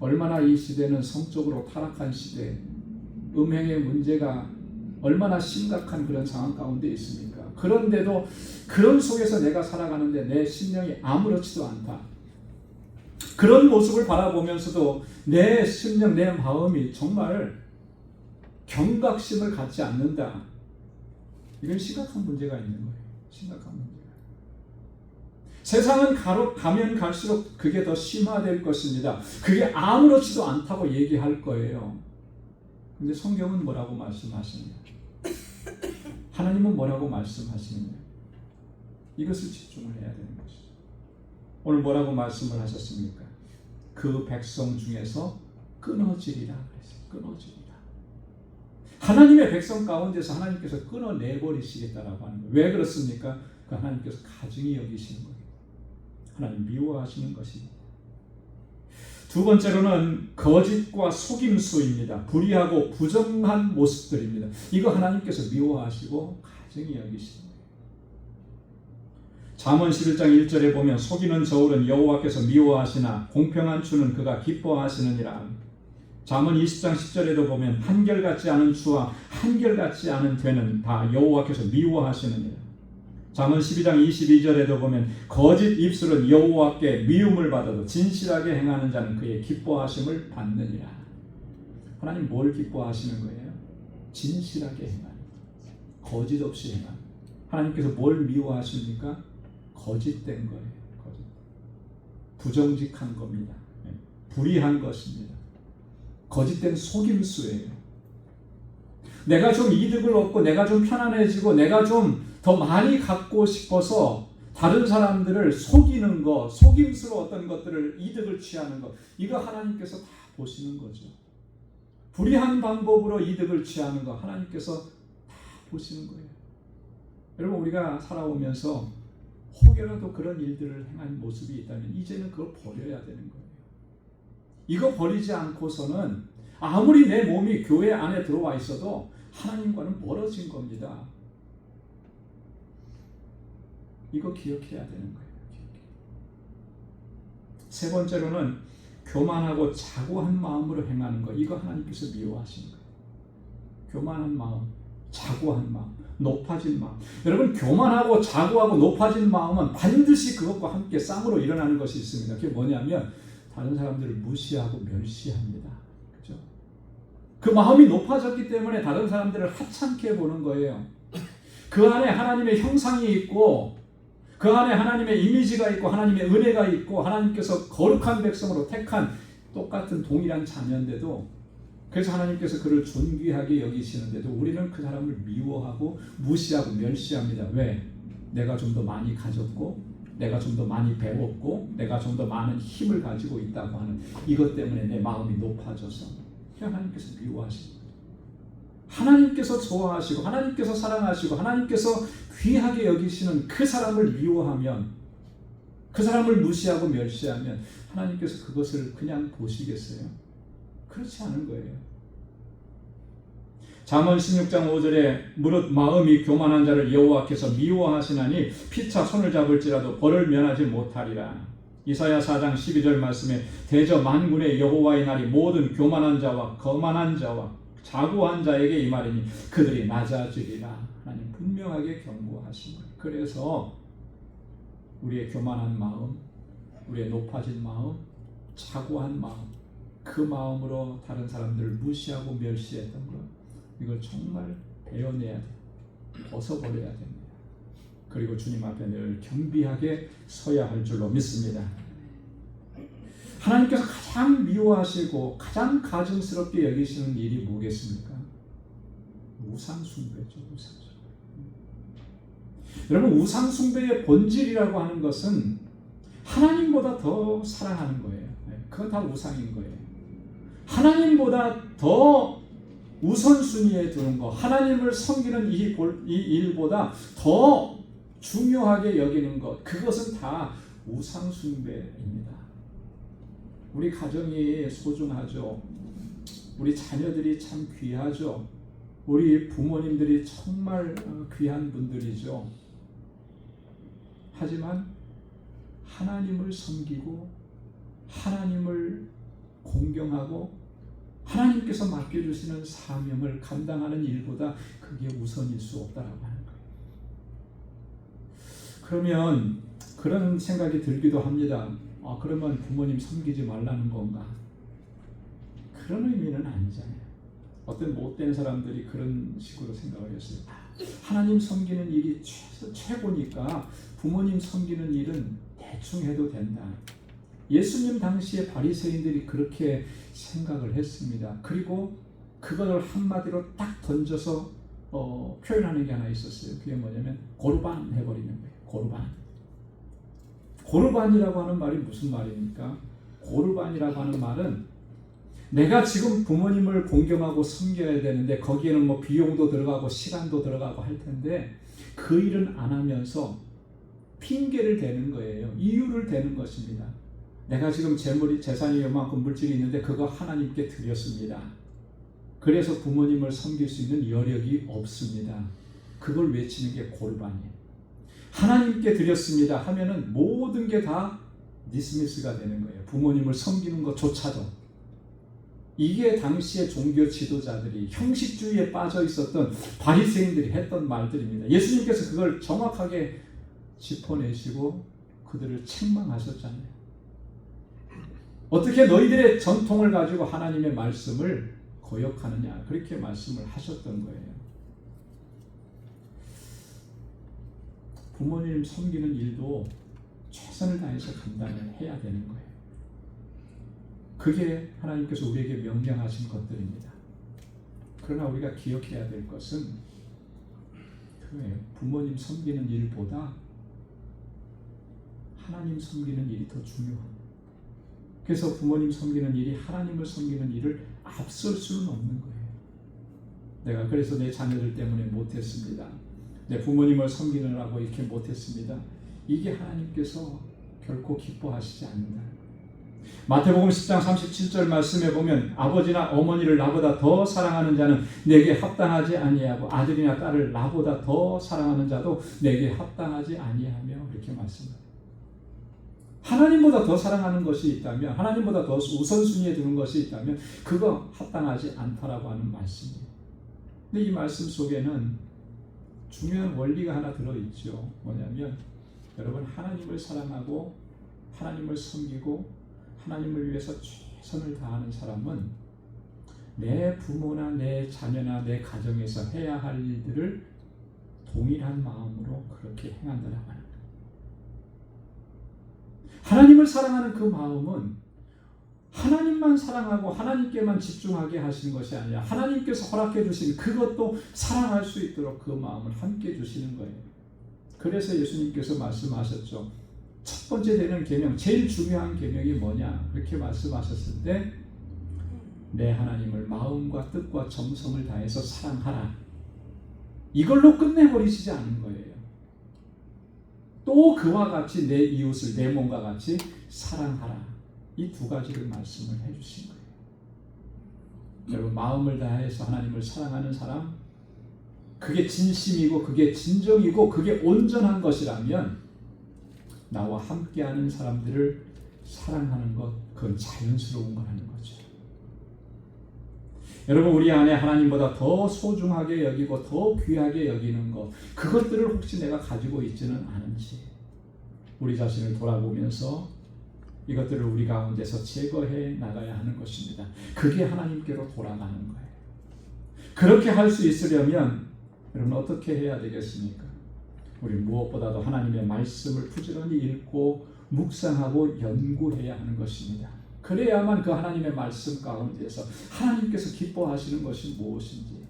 얼마나 이 시대는 성적으로 타락한 시대, 음행의 문제가 얼마나 심각한 그런 상황 가운데 있습니까? 그런데도 그런 속에서 내가 살아가는데 내 심령이 아무렇지도 않다. 그런 모습을 바라보면서도 내 심령, 내 마음이 정말 경각심을 갖지 않는다. 이건 심각한 문제가 있는 거예요. 심각한 문제가. 세상은 가면 갈수록 그게 더 심화될 것입니다. 그게 아무렇지도 않다고 얘기할 거예요. 근데 성경은 뭐라고 말씀하시느냐? 하나님은 뭐라고 말씀하시느냐? 이것을 집중을 해야 되는 것이죠. 오늘 뭐라고 말씀을 하셨습니까? 그 백성 중에서 끊어지리라 그랬어요. 끊어지리라. 하나님의 백성 가운데서 하나님께서 끊어내버리시겠다라고 하는 거예요. 왜 그렇습니까? 그 하나님께서 가증히 여기시는 거예요. 하나님 미워하시는 것입니다. 두 번째로는 거짓과 속임수입니다. 불의하고 부정한 모습들입니다. 이거 하나님께서 미워하시고 가증히 여기시는 거예요. 잠언 11장 1절에 보면 속이는 저울은 여호와께서 미워하시나 공평한 추는 그가 기뻐하시느니라. 잠언 20장 10절에도 보면 한결같지 않은 추와 한결같지 않은 되는 다 여호와께서 미워하시느니라. 잠언 12장 22절에도 보면 거짓 입술은 여호와께 미움을 받아도 진실하게 행하는 자는 그의 기뻐하심을 받느니라. 하나님 뭘 기뻐하시는 거예요? 진실하게 행하는, 거짓 없이 행하는. 하나님께서 뭘 미워하십니까? 거짓된 거예요. 거짓. 부정직한 겁니다. 불의한 것입니다. 거짓된 속임수예요. 내가 좀 이득을 얻고 내가 좀 편안해지고 내가 좀 더 많이 갖고 싶어서 다른 사람들을 속이는 것, 속임수로 어떤 것들을 이득을 취하는 것, 이거 하나님께서 다 보시는 거죠. 불의한 방법으로 이득을 취하는 것 하나님께서 다 보시는 거예요. 여러분, 우리가 살아오면서 혹여라도 그런 일들을 행한 모습이 있다면 이제는 그걸 버려야 되는 거예요. 이거 버리지 않고서는 아무리 내 몸이 교회 안에 들어와 있어도 하나님과는 멀어진 겁니다. 이거 기억해야 되는 거예요. 세 번째로는 교만하고 자고한 마음으로 행하는 거, 이거 하나님께서 미워하시는 거예요. 교만한 마음, 자고한 마음, 높아진 마음. 여러분, 교만하고 자고하고 높아진 마음은 반드시 그것과 함께 쌍으로 일어나는 것이 있습니다. 그게 뭐냐면 다른 사람들을 무시하고 멸시합니다. 그죠? 그 마음이 높아졌기 때문에 다른 사람들을 하찮게 보는 거예요. 그 안에 하나님의 형상이 있고 그 안에 하나님의 이미지가 있고 하나님의 은혜가 있고 하나님께서 거룩한 백성으로 택한 똑같은 동일한 자녀인데도, 그래서 하나님께서 그를 존귀하게 여기시는데도 우리는 그 사람을 미워하고 무시하고 멸시합니다. 왜? 내가 좀 더 많이 가졌고 내가 좀 더 많이 배웠고 내가 좀 더 많은 힘을 가지고 있다고 하는 이것 때문에 내 마음이 높아져서 하나님께서 미워하십니다. 하나님께서 좋아하시고 하나님께서 사랑하시고 하나님께서 귀하게 여기시는 그 사람을 미워하면, 그 사람을 무시하고 멸시하면 하나님께서 그것을 그냥 보시겠어요? 그렇지 않은 거예요. 잠언 16장 5절에 무릇 마음이 교만한 자를 여호와께서 미워하시나니 피차 손을 잡을지라도 벌을 면하지 못하리라. 이사야 4장 12절 말씀에 대저 만군의 여호와의 날이 모든 교만한 자와 거만한 자와 자고한 자에게 이 말이니 그들이 낮아지리라. 하나님 분명하게 경고하신 거예요. 그래서 우리의 교만한 마음, 우리의 높아진 마음, 자고한 마음, 그 마음으로 다른 사람들을 무시하고 멸시했던 것, 이걸 정말 베어내야 돼요. 벗어버려야 됩니다. 그리고 주님 앞에 늘 겸비하게 서야 할 줄로 믿습니다. 하나님께서 가장 미워하시고 가장 가증스럽게 여기시는 일이 뭐겠습니까? 우상숭배죠. 우상숭배. 여러분, 우상숭배의 본질이라고 하는 것은 하나님보다 더 사랑하는 거예요. 그건 다 우상인 거예요. 하나님보다 더 우선순위에 두는 거, 하나님을 섬기는 이 일보다 더 중요하게 여기는 것, 그것은 다 우상숭배입니다. 우리 가정이 소중하죠. 우리 자녀들이 참 귀하죠. 우리 부모님들이 정말 귀한 분들이죠. 하지만 하나님을 섬기고 하나님을 공경하고 하나님께서 맡겨주시는 사명을 감당하는 일보다 그게 우선일 수 없다라고 하는 거예요. 그러면 그런 생각이 들기도 합니다. 그러면 부모님 섬기지 말라는 건가? 그런 의미는 아니잖아요. 어떤 못된 사람들이 그런 식으로 생각을 했어요. 하나님 섬기는 일이 최고니까 부모님 섬기는 일은 대충 해도 된다. 예수님 당시에 바리새인들이 그렇게 생각을 했습니다. 그리고 그걸 한마디로 딱 던져서 표현하는 게 하나 있었어요. 그게 뭐냐면 고르반 해버리는 거예요. 고르반. 고르반이라고 하는 말이 무슨 말입니까? 고르반이라고 하는 말은 내가 지금 부모님을 공경하고 섬겨야 되는데 거기에는 뭐 비용도 들어가고 시간도 들어가고 할 텐데 그 일은 안 하면서 핑계를 대는 거예요. 이유를 대는 것입니다. 내가 지금 재산이 요만큼 물질이 있는데 그거 하나님께 드렸습니다. 그래서 부모님을 섬길 수 있는 여력이 없습니다. 그걸 외치는 게 고르반이에요. 하나님께 드렸습니다 하면은 모든 게 다 디스미스가 되는 거예요. 부모님을 섬기는 것조차도. 이게 당시의 종교 지도자들이, 형식주의에 빠져 있었던 바리새인들이 했던 말들입니다. 예수님께서 그걸 정확하게 짚어내시고 그들을 책망하셨잖아요. 어떻게 너희들의 전통을 가지고 하나님의 말씀을 거역하느냐, 그렇게 말씀을 하셨던 거예요. 부모님 섬기는 일도 최선을 다해서 감당을 해야 되는 거예요. 그게 하나님께서 우리에게 명령하신 것들입니다. 그러나 우리가 기억해야 될 것은 그거예요. 부모님 섬기는 일보다 하나님 섬기는 일이 더 중요합니다. 그래서 부모님 섬기는 일이 하나님을 섬기는 일을 앞설 수는 없는 거예요. 내가 그래서 내 자녀들 때문에 못했습니다. 내 부모님을 섬기느라고 이렇게 못했습니다. 이게 하나님께서 결코 기뻐하시지 않는다. 마태복음 10장 37절 말씀에 보면 아버지나 어머니를 나보다 더 사랑하는 자는 내게 합당하지 아니하고 아들이나 딸을 나보다 더 사랑하는 자도 내게 합당하지 아니하며 이렇게 말씀합니다. 하나님보다 더 사랑하는 것이 있다면, 하나님보다 더 우선순위에 두는 것이 있다면 그거 합당하지 않다라고 하는 말씀이에요. 근데 이 말씀 속에는 중요한 원리가 하나 들어있죠. 뭐냐면 여러분, 하나님을 사랑하고 하나님을 섬기고 하나님을 위해서 최선을 다하는 사람은 내 부모나 내 자녀나 내 가정에서 해야 할 일들을 동일한 마음으로 그렇게 행한다라고 하는 거예요. 하나님을 사랑하는 그 마음은 하나님만 사랑하고 하나님께만 집중하게 하시는 것이 아니라 하나님께서 허락해 주신 그것도 사랑할 수 있도록 그 마음을 함께 주시는 거예요. 그래서 예수님께서 말씀하셨죠. 첫 번째 되는 계명, 제일 중요한 계명이 뭐냐? 그렇게 말씀하셨을 때 내 하나님을 마음과 뜻과 정성을 다해서 사랑하라. 이걸로 끝내버리시지 않은 거예요. 또 그와 같이 내 이웃을 내 몸과 같이 사랑하라. 이 두 가지를 말씀을 해주신 거예요. 여러분, 마음을 다해서 하나님을 사랑하는 사람, 그게 진심이고 그게 진정이고 그게 온전한 것이라면 나와 함께하는 사람들을 사랑하는 것, 그건 자연스러운 거라는 거죠. 여러분, 우리 안에 하나님보다 더 소중하게 여기고 더 귀하게 여기는 것, 그것들을 혹시 내가 가지고 있지는 않은지 우리 자신을 돌아보면서 이것들을 우리 가운데서 제거해 나가야 하는 것입니다. 그게 하나님께로 돌아가는 거예요. 그렇게 할 수 있으려면 여러분 어떻게 해야 되겠습니까? 우리 무엇보다도 하나님의 말씀을 부지런히 읽고 묵상하고 연구해야 하는 것입니다. 그래야만 그 하나님의 말씀 가운데서 하나님께서 기뻐하시는 것이 무엇인지,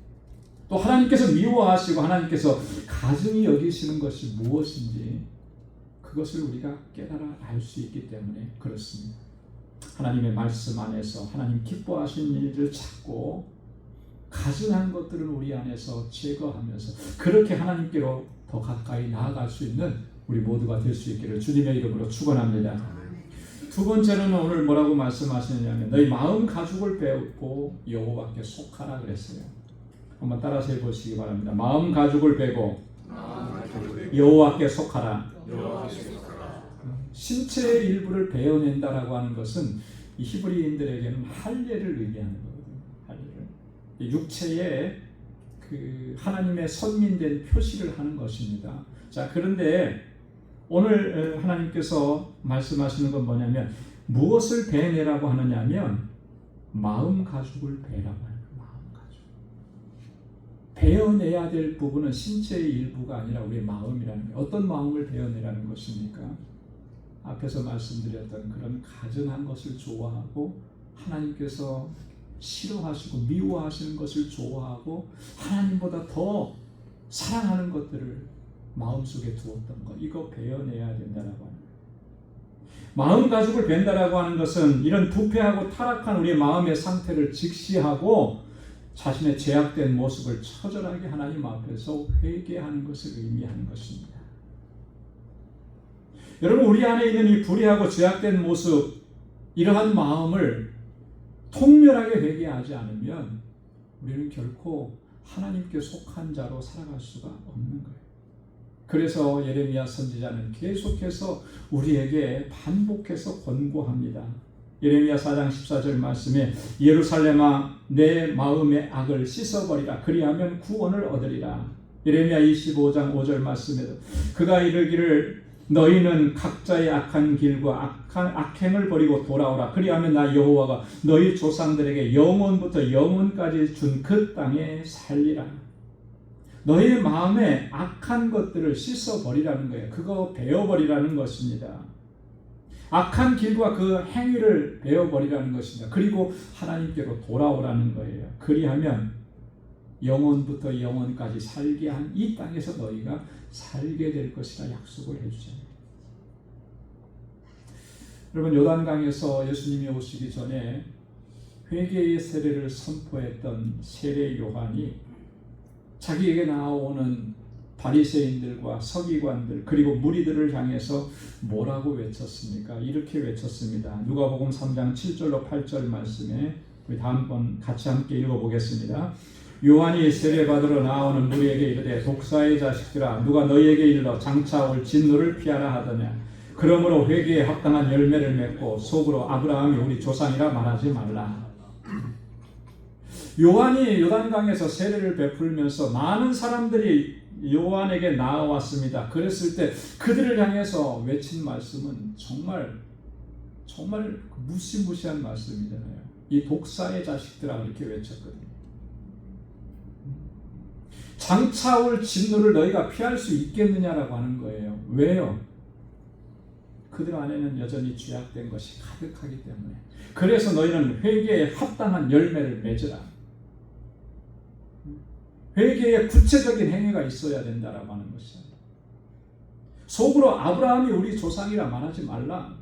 또 하나님께서 미워하시고 하나님께서 가증히 여기시는 것이 무엇인지 그것을 우리가 깨달아 알 수 있기 때문에 그렇습니다. 하나님의 말씀 안에서 하나님 기뻐하시는 일을 찾고 가증한 것들을 우리 안에서 제거하면서 그렇게 하나님께로 더 가까이 나아갈 수 있는 우리 모두가 될 수 있기를 주님의 이름으로 축원합니다. 두 번째로는 오늘 뭐라고 말씀하시느냐면 너희 마음 가죽을 베고 여호와께 속하라 그랬어요. 한번 따라서 해보시기 바랍니다. 마음 가죽을 베고 여호와께 속하라. 신체의 일부를 베어낸다라고 하는 것은 이 히브리인들에게는 할례를 의미하는 거거든요. 할례를. 육체에 그 하나님의 선민된 표시를 하는 것입니다. 자, 그런데 오늘 하나님께서 말씀하시는 건 뭐냐면 무엇을 베내라고 하느냐면 마음 가죽을 베라고 하는 거예요. 마음 가죽. 베어내야 될 부분은 신체의 일부가 아니라 우리의 마음이라는 거예요. 어떤 마음을 베어내라는 것입니까? 앞에서 말씀드렸던 그런 가증한 것을 좋아하고 하나님께서 싫어하시고 미워하시는 것을 좋아하고 하나님보다 더 사랑하는 것들을 마음속에 두었던 것, 이거 베어내야 된다라고 하는 거예요. 마음 가죽을 벤다라고 하는 것은 이런 부패하고 타락한 우리의 마음의 상태를 직시하고 자신의 죄악된 모습을 처절하게 하나님 앞에서 회개하는 것을 의미하는 것입니다. 여러분, 우리 안에 있는 이 불의하고 죄악된 모습, 이러한 마음을 통렬하게 회개하지 않으면 우리는 결코 하나님께 속한 자로 살아갈 수가 없는 거예요. 그래서 예레미야 선지자는 계속해서 우리에게 반복해서 권고합니다. 예레미야 4장 14절 말씀에 예루살렘아 내 마음의 악을 씻어버리라 그리하면 구원을 얻으리라. 예레미야 25장 5절 말씀에도 그가 이르기를 너희는 각자의 악한 길과 악행을 버리고 돌아오라. 그리하면 나 여호와가 너희 조상들에게 영원부터 영원까지 준 그 땅에 살리라. 너희 마음에 악한 것들을 씻어버리라는 거예요. 그거 베어버리라는 것입니다. 악한 길과 그 행위를 베어버리라는 것입니다. 그리고 하나님께로 돌아오라는 거예요. 그리하면 영원부터 영원까지 살게 한 이 땅에서 너희가 살게 될 것이라 약속을 해주잖아요. 여러분, 요단강에서 예수님이 오시기 전에 회개의 세례를 선포했던 세례 요한이 자기에게 나오는 바리새인들과 서기관들 그리고 무리들을 향해서 뭐라고 외쳤습니까? 이렇게 외쳤습니다. 누가복음 3장 7절로 8절 말씀에 우리 다음번 같이 함께 읽어보겠습니다. 요한이 세례받으러 나오는 무리에게 이르되 독사의 자식들아 누가 너희에게 일러 장차 올 진노를 피하라 하더냐. 그러므로 회개에 합당한 열매를 맺고 속으로 아브라함이 우리 조상이라 말하지 말라. 요한이 요단강에서 세례를 베풀면서 많은 사람들이 요한에게 나아왔습니다. 그랬을 때 그들을 향해서 외친 말씀은 정말 무시무시한 말씀이잖아요. 이 독사의 자식들아 이렇게 외쳤거든요. 장차 올 진노를 너희가 피할 수 있겠느냐라고 하는 거예요. 왜요? 그들 안에는 여전히 죄악된 것이 가득하기 때문에. 그래서 너희는 회개에 합당한 열매를 맺으라. 회개에 구체적인 행위가 있어야 된다라고 하는 것이에요. 속으로 아브라함이 우리 조상이라 말하지 말라.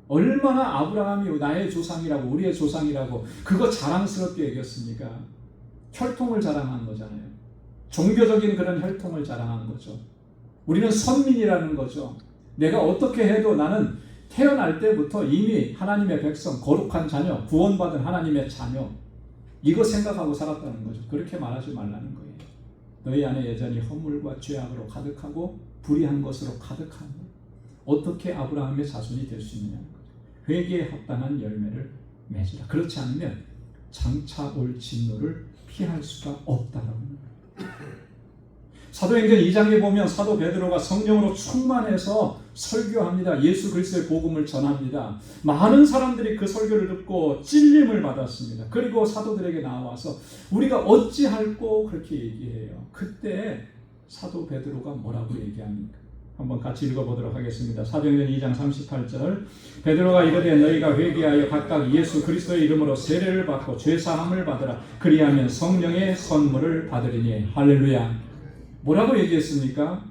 얼마나 아브라함이 나의 조상이라고 우리의 조상이라고 그거 자랑스럽게 여겼습니까? 혈통을 자랑한 거잖아요. 종교적인 그런 혈통을 자랑한 거죠. 우리는 선민이라는 거죠. 내가 어떻게 해도 나는 태어날 때부터 이미 하나님의 백성, 거룩한 자녀, 구원받은 하나님의 자녀 이거 생각하고 살았다는 거죠. 그렇게 말하지 말라는 거예요. 너희 안에 여전히 허물과 죄악으로 가득하고 불의한 것으로 가득한 것. 어떻게 아브라함의 자손이 될 수 있느냐는 거죠. 회개에 합당한 열매를 맺으라. 그렇지 않으면 장차 올 진노를 피할 수가 없다라고 하는 거예요. 사도행전 2장에 보면 사도 베드로가 성령으로 충만해서 설교합니다. 예수 그리스도의 복음을 전합니다. 많은 사람들이 그 설교를 듣고 찔림을 받았습니다. 그리고 사도들에게 나와서 우리가 어찌할꼬 그렇게 얘기해요. 그때 사도 베드로가 뭐라고 얘기합니까? 한번 같이 읽어보도록 하겠습니다. 사도행전 2장 38절 베드로가 이르되 너희가 회개하여 각각 예수 그리스도의 이름으로 세례를 받고 죄사함을 받으라. 그리하면 성령의 선물을 받으리니. 할렐루야. 뭐라고 얘기했습니까?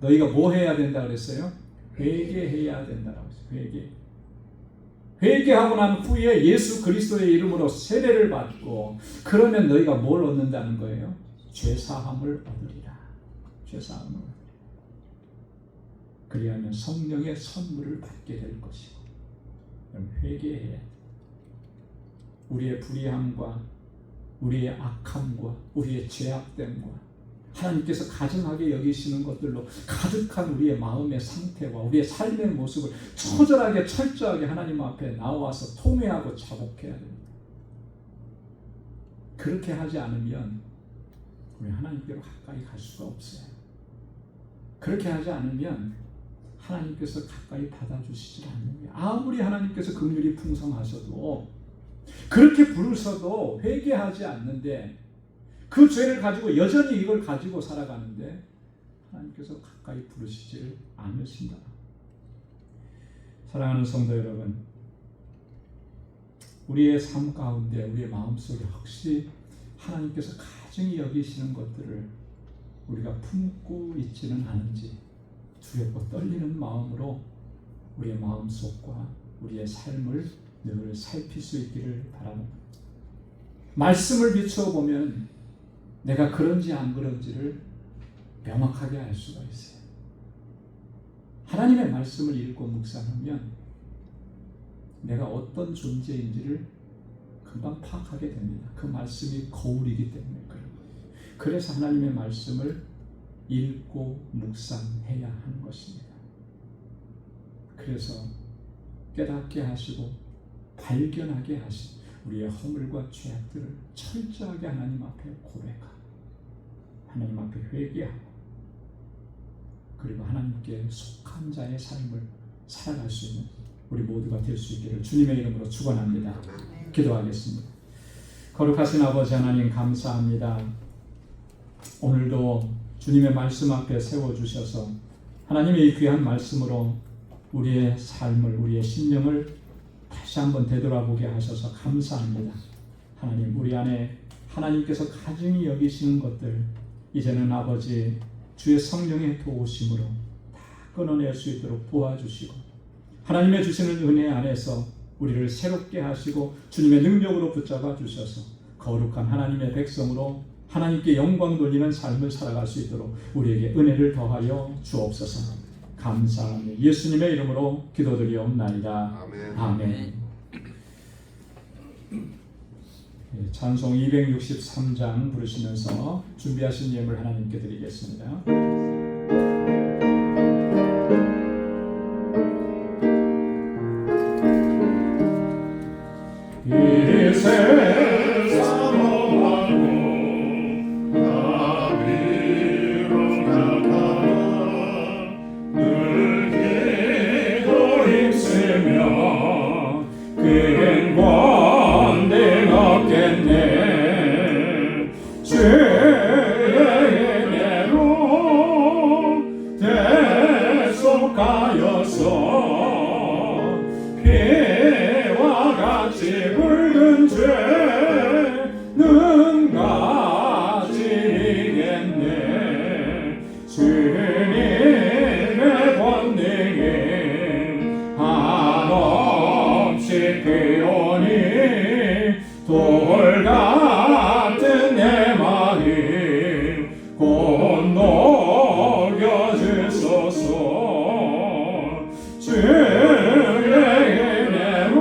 너희가 뭐 해야 된다 그랬어요? 회개해야 된다라고 했어요. 회개하고 난 후에 예수 그리스도의 이름으로 세례를 받고 그러면 너희가 뭘 얻는다는 거예요? 죄사함을 얻으리라. 죄사함을 얻으리라. 그리하면 성령의 선물을 받게 될 것이고. 그럼 회개해야 돼. 우리의 불의함과 우리의 악함과 우리의 죄악됨과 하나님께서 가증하게 여기시는 것들로 가득한 우리의 마음의 상태와 우리의 삶의 모습을 처절하게 철저하게 하나님 앞에 나와서 통회하고 자복해야 됩니다. 그렇게 하지 않으면 우리 하나님께로 가까이 갈 수가 없어요. 그렇게 하지 않으면 하나님께서 가까이 받아주시지 않는 거예요. 아무리 하나님께서 긍휼이 풍성하셔도 그렇게 부르셔도 회개하지 않는데 그 죄를 가지고 여전히 이걸 가지고 살아가는데 하나님께서 가까이 부르시지 않으신다. 사랑하는 성도 여러분, 우리의 삶 가운데 우리의 마음속에 혹시 하나님께서 가증히 여기시는 것들을 우리가 품고 있지는 않은지 두렵고 떨리는 마음으로 우리의 마음속과 우리의 삶을 늘 살필 수 있기를 바랍니다. 말씀을 비추어 보면 내가 그런지 안 그런지를 명확하게 알 수가 있어요. 하나님의 말씀을 읽고 묵상하면 내가 어떤 존재인지를 금방 파악하게 됩니다. 그 말씀이 거울이기 때문에 그런 거예요. 그래서 하나님의 말씀을 읽고 묵상해야 하는 것입니다. 그래서 깨닫게 하시고 발견하게 하시고 우리의 허물과 죄악들을 철저하게 하나님 앞에 고백하고 하나님 앞에 회개하고 그리고 하나님께 속한 자의 삶을 살아갈 수 있는 우리 모두가 될 수 있기를 주님의 이름으로 축원합니다. 기도하겠습니다. 거룩하신 아버지 하나님 감사합니다. 오늘도 주님의 말씀 앞에 세워주셔서 하나님의 이 귀한 말씀으로 우리의 삶을 우리의 심령을 다시 한번 되돌아보게 하셔서 감사합니다. 하나님 우리 안에 하나님께서 가증히 여기시는 것들 이제는 아버지 주의 성령의 도우심으로 다 끊어낼 수 있도록 도와주시고 하나님의 주시는 은혜 안에서 우리를 새롭게 하시고 주님의 능력으로 붙잡아 주셔서 거룩한 하나님의 백성으로 하나님께 영광 돌리는 삶을 살아갈 수 있도록 우리에게 은혜를 더하여 주옵소서. 감사합니다. 예수님의 이름으로 기도드리옵나이다. 아멘. 찬송 263장 부르시면서 준비하신 예물 하나님께 드리겠습니다. 이 세상 험하고 나비로 나가 늘 기도 힘쓰며 큰 권능 얻겠네. 주의 은혜로 대속하여서 피와 같이 붉은 죄는 가지겠네. 주님의 권능이 한없이 크오니 돌 같은 내 마음 곧 녹여주소서. 주의 은혜로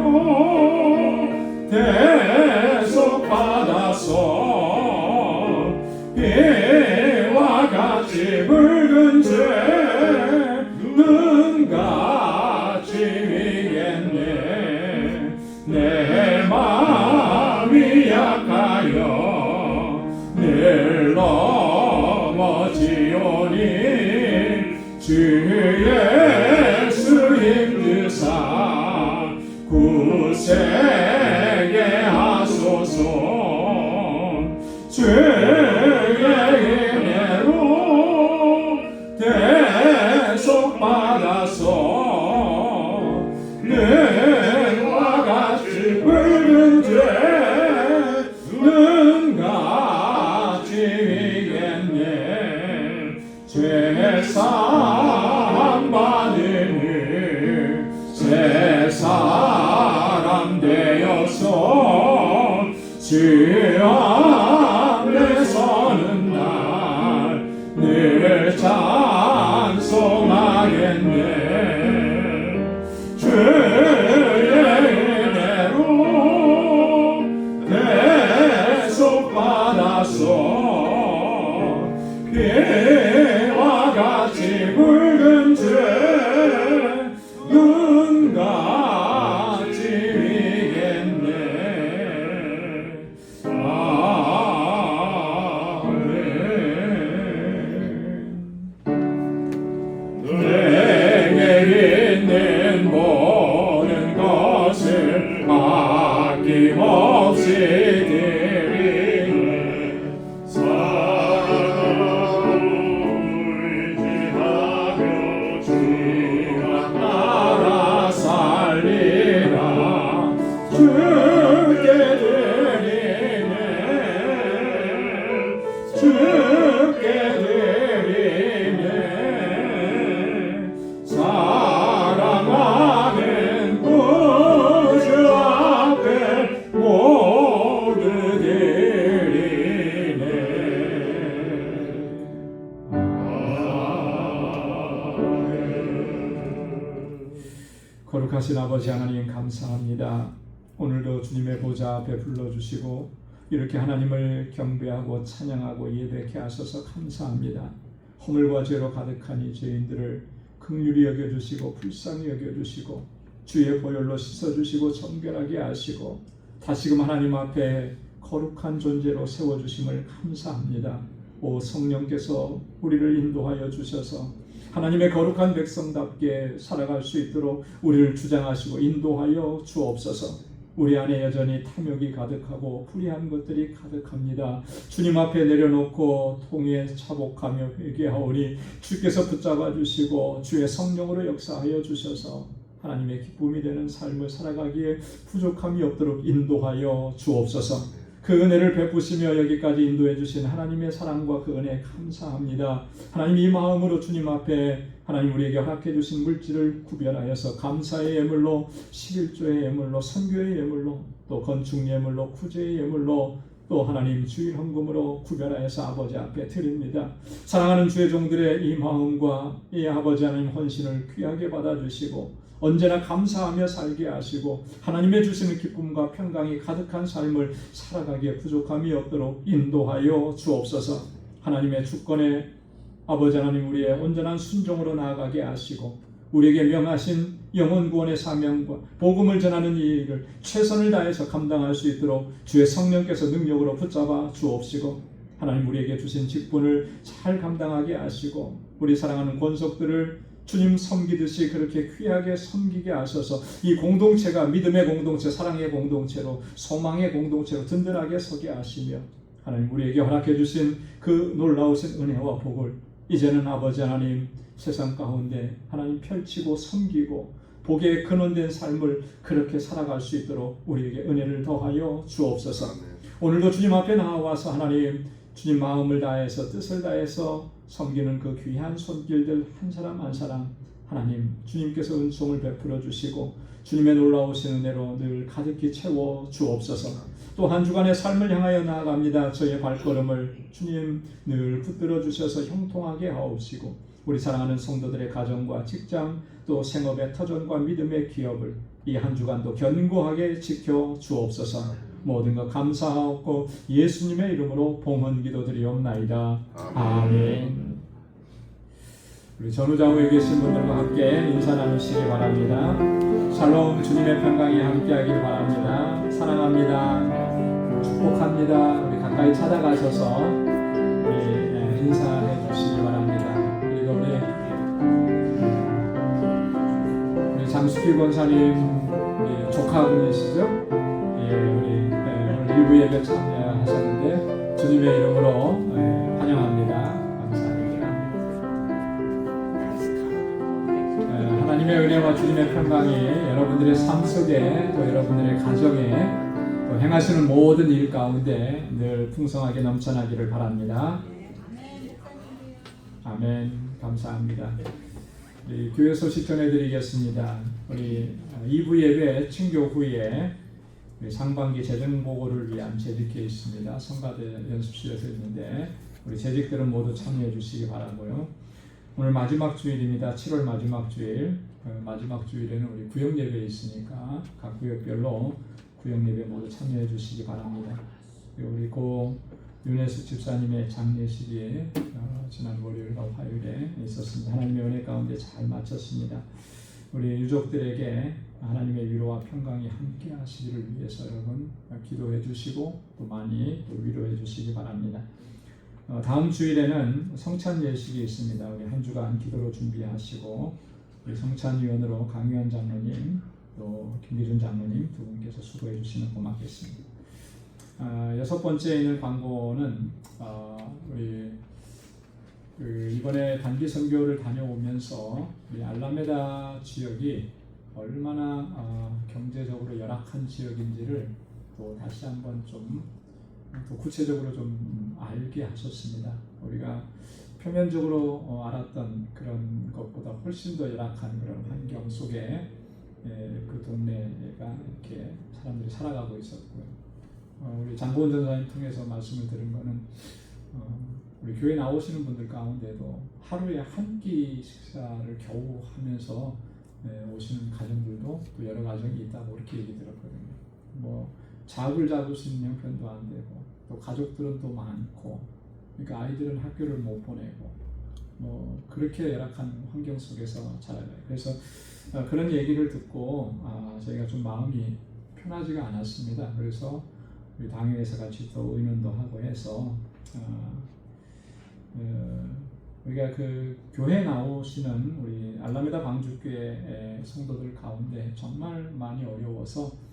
대속받아서 피와 같이 붉은 죄는 가지겠네. 내 마음이 약하여 늘 넘어지오니 주 예수 힘주사 굳세게 하소서. 주의 은혜로 대속받아서 능과 같이 붉은 죄는 가지겠네. 죄사함 받으니 새 사람 되어서 주 앞에 서는 날 늘 찬송하겠네. 주의 은혜로 대속받아서 피와 같이 붉은 죄는 가지겠네. 내게 있는 모든 것을 아낌없이 드리네. 사랑으로 의지하며 주와 따라 살리라. 주께 드리네. 주께 드리네. 사랑하는 구주 앞에 모두 드리네. 거룩하신 아버지 하나님 감사합니다. 오늘도 주님의 보좌 앞에 불러주시고 이렇게 하나님을 경배하고 찬양하고 예배케 하셔서 감사합니다. 허물과 죄로 가득한 이 죄인들을 긍휼히 여겨주시고 불쌍히 여겨주시고 주의 보혈로 씻어주시고 정결하게 하시고 다시금 하나님 앞에 거룩한 존재로 세워주심을 감사합니다. 오 성령께서 우리를 인도하여 주셔서 하나님의 거룩한 백성답게 살아갈 수 있도록 우리를 주장하시고 인도하여 주옵소서. 우리 안에 여전히 탐욕이 가득하고 불의한 것들이 가득합니다. 주님 앞에 내려놓고 통에 차복하며 회개하오니 주께서 붙잡아 주시고 주의 성령으로 역사하여 주셔서 하나님의 기쁨이 되는 삶을 살아가기에 부족함이 없도록 인도하여 주옵소서. 그 은혜를 베푸시며 여기까지 인도해 주신 하나님의 사랑과 그 은혜 감사합니다. 하나님, 이 마음으로 주님 앞에 하나님 우리에게 허락해 주신 물질을 구별하여서 감사의 예물로, 11조의 예물로, 선교의 예물로, 또 건축 예물로, 구제의 예물로, 또 하나님 주일 헌금으로 구별하여서 아버지 앞에 드립니다. 사랑하는 주의 종들의 이 마음과 이 아버지 하나님 헌신을 귀하게 받아주시고 언제나 감사하며 살게 하시고 하나님의 주시는 기쁨과 평강이 가득한 삶을 살아가기에 부족함이 없도록 인도하여 주옵소서. 하나님의 주권에 아버지 하나님 우리의 온전한 순종으로 나아가게 하시고 우리에게 명하신 영혼 구원의 사명과 복음을 전하는 이 일을 최선을 다해서 감당할 수 있도록 주의 성령께서 능력으로 붙잡아 주옵시고 하나님 우리에게 주신 직분을 잘 감당하게 하시고 우리 사랑하는 권속들을 주님 섬기듯이 그렇게 귀하게 섬기게 하셔서 이 공동체가 믿음의 공동체, 사랑의 공동체로, 소망의 공동체로 든든하게 서게 하시며 하나님 우리에게 허락해 주신 그 놀라우신 은혜와 복을 이제는 아버지 하나님 세상 가운데 하나님 펼치고 섬기고 복에 근원된 삶을 그렇게 살아갈 수 있도록 우리에게 은혜를 더하여 주옵소서. 오늘도 주님 앞에 나와서 하나님 주님 마음을 다해서 뜻을 다해서 섬기는 그 귀한 손길들 한 사람 한 사람 하나님 주님께서 은총을 베풀어 주시고 주님의 놀라우신 은혜로 늘 가득히 채워 주옵소서. 또 한 주간의 삶을 향하여 나아갑니다. 저의 발걸음을 주님 늘 붙들어 주셔서 형통하게 하옵시고 우리 사랑하는 성도들의 가정과 직장 또 생업의 터전과 믿음의 기업을 이 한 주간도 견고하게 지켜 주옵소서. 모든 것 감사하옵고 예수님의 이름으로 봉헌 기도드리옵나이다. 아멘. 우리 전후좌우에 계신 분들과 함께 인사 나누시기 바랍니다. 샬롬, 주님의 평강이 함께하길 바랍니다. 사랑합니다. 축복합니다. 우리 가까이 찾아가셔서 우리 인사해 주시기 바랍니다. 그리고 우리 장수필 권사님 우리 조카분이시죠? 우리 오늘 일부 예배 참여하셨는데 주님의 이름으로 환영합니다. 하나님의 은혜와 주님의 평강이 여러분들의 삶 속에 또 여러분들의 가정에 또 행하시는 모든 일 가운데 늘 풍성하게 넘쳐나기를 바랍니다. 아멘. 감사합니다. 우리 교회 소식 전해드리겠습니다. 우리 2부 예배 친교 후에 우리 상반기 재정 보고를 위한 재직회 있습니다. 성가대 연습실에서 있는데 우리 재직들은 모두 참여해 주시기 바라고요. 오늘 마지막 주일입니다. 7월 마지막 주일. 마지막 주일에는 우리 구역 예배 있으니까 각 구역별로 구역 예배 모두 참여해 주시기 바랍니다. 우리 고 윤혜숙 집사님의 장례식이 지난 월요일과 화요일에 있었습니다. 하나님의 은혜 가운데 잘 마쳤습니다. 우리 유족들에게 하나님의 위로와 평강이 함께 하시기를 위해서 여러분 기도해 주시고 또 많이 또 위로해 주시기 바랍니다. 다음 주일에는 성찬 예식이 있습니다. 우리 한 주간 기도로 준비하시고 우리 성찬위원으로 강유현 장로님 또 김기준 장로님 두 분께서 수고해 주시면 고맙겠습니다. 여섯 번째에 있는 광고는 우리 이번에 단기 선교를 다녀오면서 우리 알라메다 지역이 얼마나 경제적으로 열악한 지역인지를 또 다시 한번 좀 또 구체적으로 좀 알게 하셨습니다. 우리가 표면적으로 알았던 그런 것보다 훨씬 더 열악한 그런 환경 속에 그 동네가 이렇게 사람들이 살아가고 있었고요. 우리 장보은 전사님 통해서 말씀을 들은 거는 우리 교회 나오시는 분들 가운데도 하루에 한 끼 식사를 겨우 하면서 오시는 가정들도 또 여러 가정이 있다고 그렇게 얘기 들었거든요. 뭐 잡을 잡을 수 있는 형편도 안 되고 또 가족들은 또 많고 그러니까 아이들은 학교를 못 보내고 뭐 그렇게 열악한 환경 속에서 자라요. 그래서 그런 얘기를 듣고 저희가 좀 마음이 편하지가 않았습니다. 그래서 우리 당회에서 같이 또 의논도 하고 해서 우리가 그 교회 나오시는 우리 알라메다 방주교회 성도들 가운데 정말 많이 어려워서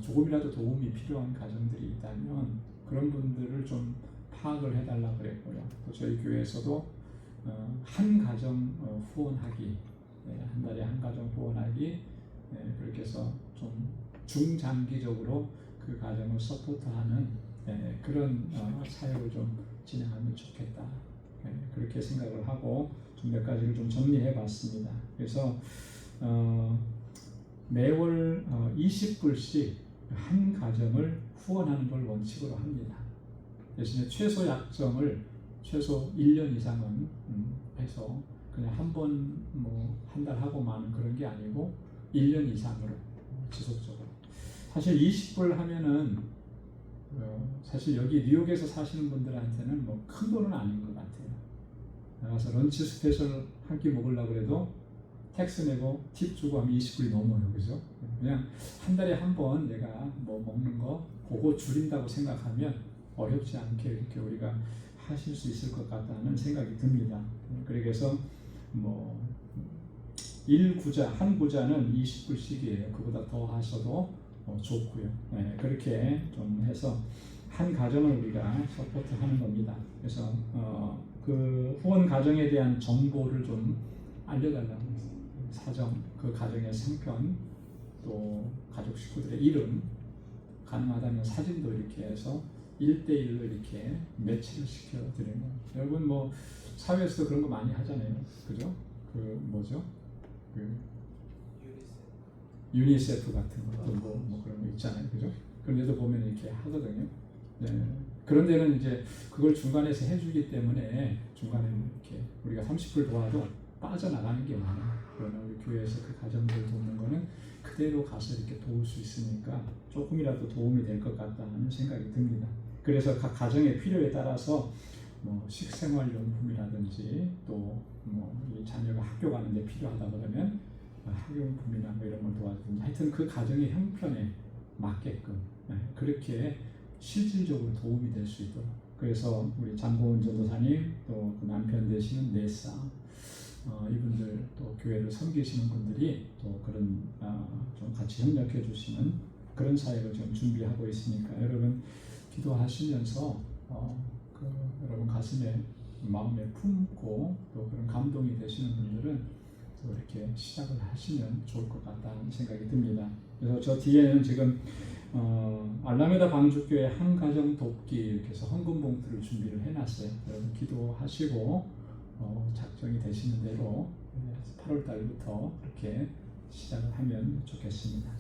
조금이라도 도움이 필요한 가정들이 있다면 그런 분들을 좀 파악을 해달라 그랬고요. 또 저희 교회에서도 한 가정 후원하기, 한 달에 한 가정 후원하기 그렇게 해서 좀 중장기적으로 그 가정을 서포트하는 그런 사역을 좀 진행하면 좋겠다. 그렇게 생각을 하고 좀 몇 가지를 좀 정리해 봤습니다. 그래서 매월 20불씩 한 가정을 후원하는 걸 원칙으로 합니다. 대신에 최소 약정을 최소 1년 이상은 해서 그냥 한 번 뭐 한 달 하고 마는 그런 게 아니고 1년 이상으로 지속적으로. 사실 20불 하면은 사실 여기 뉴욕에서 사시는 분들한테는 뭐 큰 돈은 아닌 것 같아요. 나가서 런치 스페셜 한 끼 먹으려고 해도 텍스 내고 팁 주고 하면 20불이 넘어요. 그죠? 그냥 한 달에 한 번 내가 뭐 먹는 거 그거 줄인다고 생각하면 어렵지 않게 이렇게 우리가 하실 수 있을 것 같다는 생각이 듭니다. 그래서 뭐 1구자, 한 구자는 20불씩이에요. 그보다 더 하셔도 좋고요. 그렇게 좀 해서 한 가정을 우리가 서포트하는 겁니다. 그래서 그 후원 가정에 대한 정보를 좀 알려달라고 했어요. 사정, 그 가정의 생편, 또 가족 식구들의 이름, 가능하다면 사진도 이렇게 해서 1대1로 이렇게 매치를 시켜드리는. 여러분 뭐 사회에서도 그런 거 많이 하잖아요. 그죠? 그 뭐죠? 그 유니세프 같은 것도 뭐 그런 거 있잖아요. 그죠? 그런 데도 보면 이렇게 하거든요. 그런 데는 이제 그걸 중간에서 해주기 때문에 중간에 이렇게 우리가 30불 도와도 빠져나가는 게 많아요. 그러나 우리 교회에서 그 가정들 돕는 거는 그대로 가서 이렇게 도울 수 있으니까 조금이라도 도움이 될 것 같다는 생각이 듭니다. 그래서 각 가정의 필요에 따라서 뭐 식생활용품이라든지 또 뭐 이 자녀가 학교 가는데 필요하다 그러면 학용품이나 뭐 이런 걸 도와주든지 하여튼 그 가정의 형편에 맞게끔 그렇게 실질적으로 도움이 될 수 있도록. 그래서 우리 장고은 전도사님 또 그 남편 되시는 네사 이분들 또 교회를 섬기시는 분들이 또 그런 좀 같이 협력해 주시는 그런 사역을 좀 준비하고 있으니까 여러분 기도하시면서 여러분 가슴에 마음에 품고 또 그런 감동이 되시는 분들은 또 이렇게 시작을 하시면 좋을 것 같다는 생각이 듭니다. 그래서 저 뒤에는 지금 알라메다 방주교회 한 가정 돕기 이렇게 해서 헌금 봉투를 준비를 해놨어요. 여러분 기도하시고 작정이 되시는 대로 8월 달부터 그렇게 시작을 하면 좋겠습니다.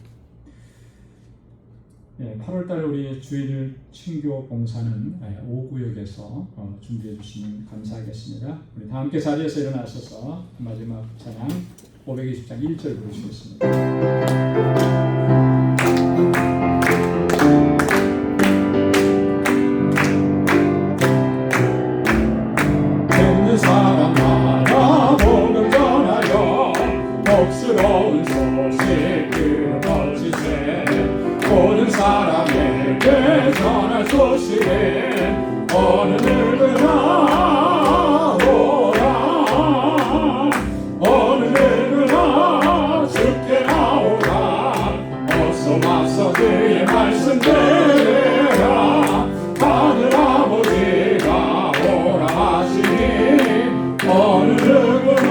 8월 달 우리 주일 친교 봉사는 5구역에서 준비해 주시면 감사하겠습니다. 우리 다 함께 자리에서 일어나셔서 마지막 찬양 520장 1절 부르시겠습니다. 듣는 사람마다 복음 전하여 복스러운 소식을 퍼지세. 모든 사람에게 전할 소식은 어느 누구나 오라. 어느 누구나 주께 나오라. 어서 와서 그의 말씀 들으라. 하늘 아버지가 오라 하시니 어느 누구나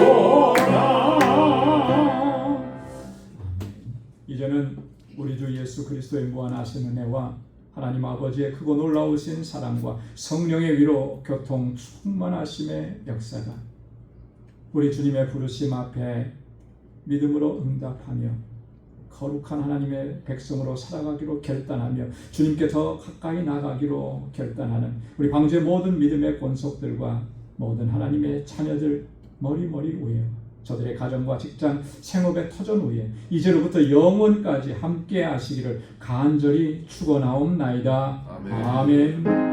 오라. 이제는 우리 주 예수 그리스도의 무한하신 은혜와 하나님 아버지의 크고 놀라우신 사랑과 성령의 위로 교통 충만하심의 역사가 우리 주님의 부르심 앞에 믿음으로 응답하며 거룩한 하나님의 백성으로 살아가기로 결단하며 주님께 더 가까이 나가기로 결단하는 우리 방주의 모든 믿음의 권속들과 모든 하나님의 자녀들 머리머리 위에 저들의 가정과 직장, 생업의 터전 위에 이제로부터 영원까지 함께 하시기를 간절히 축원하옵나이다. 아멘.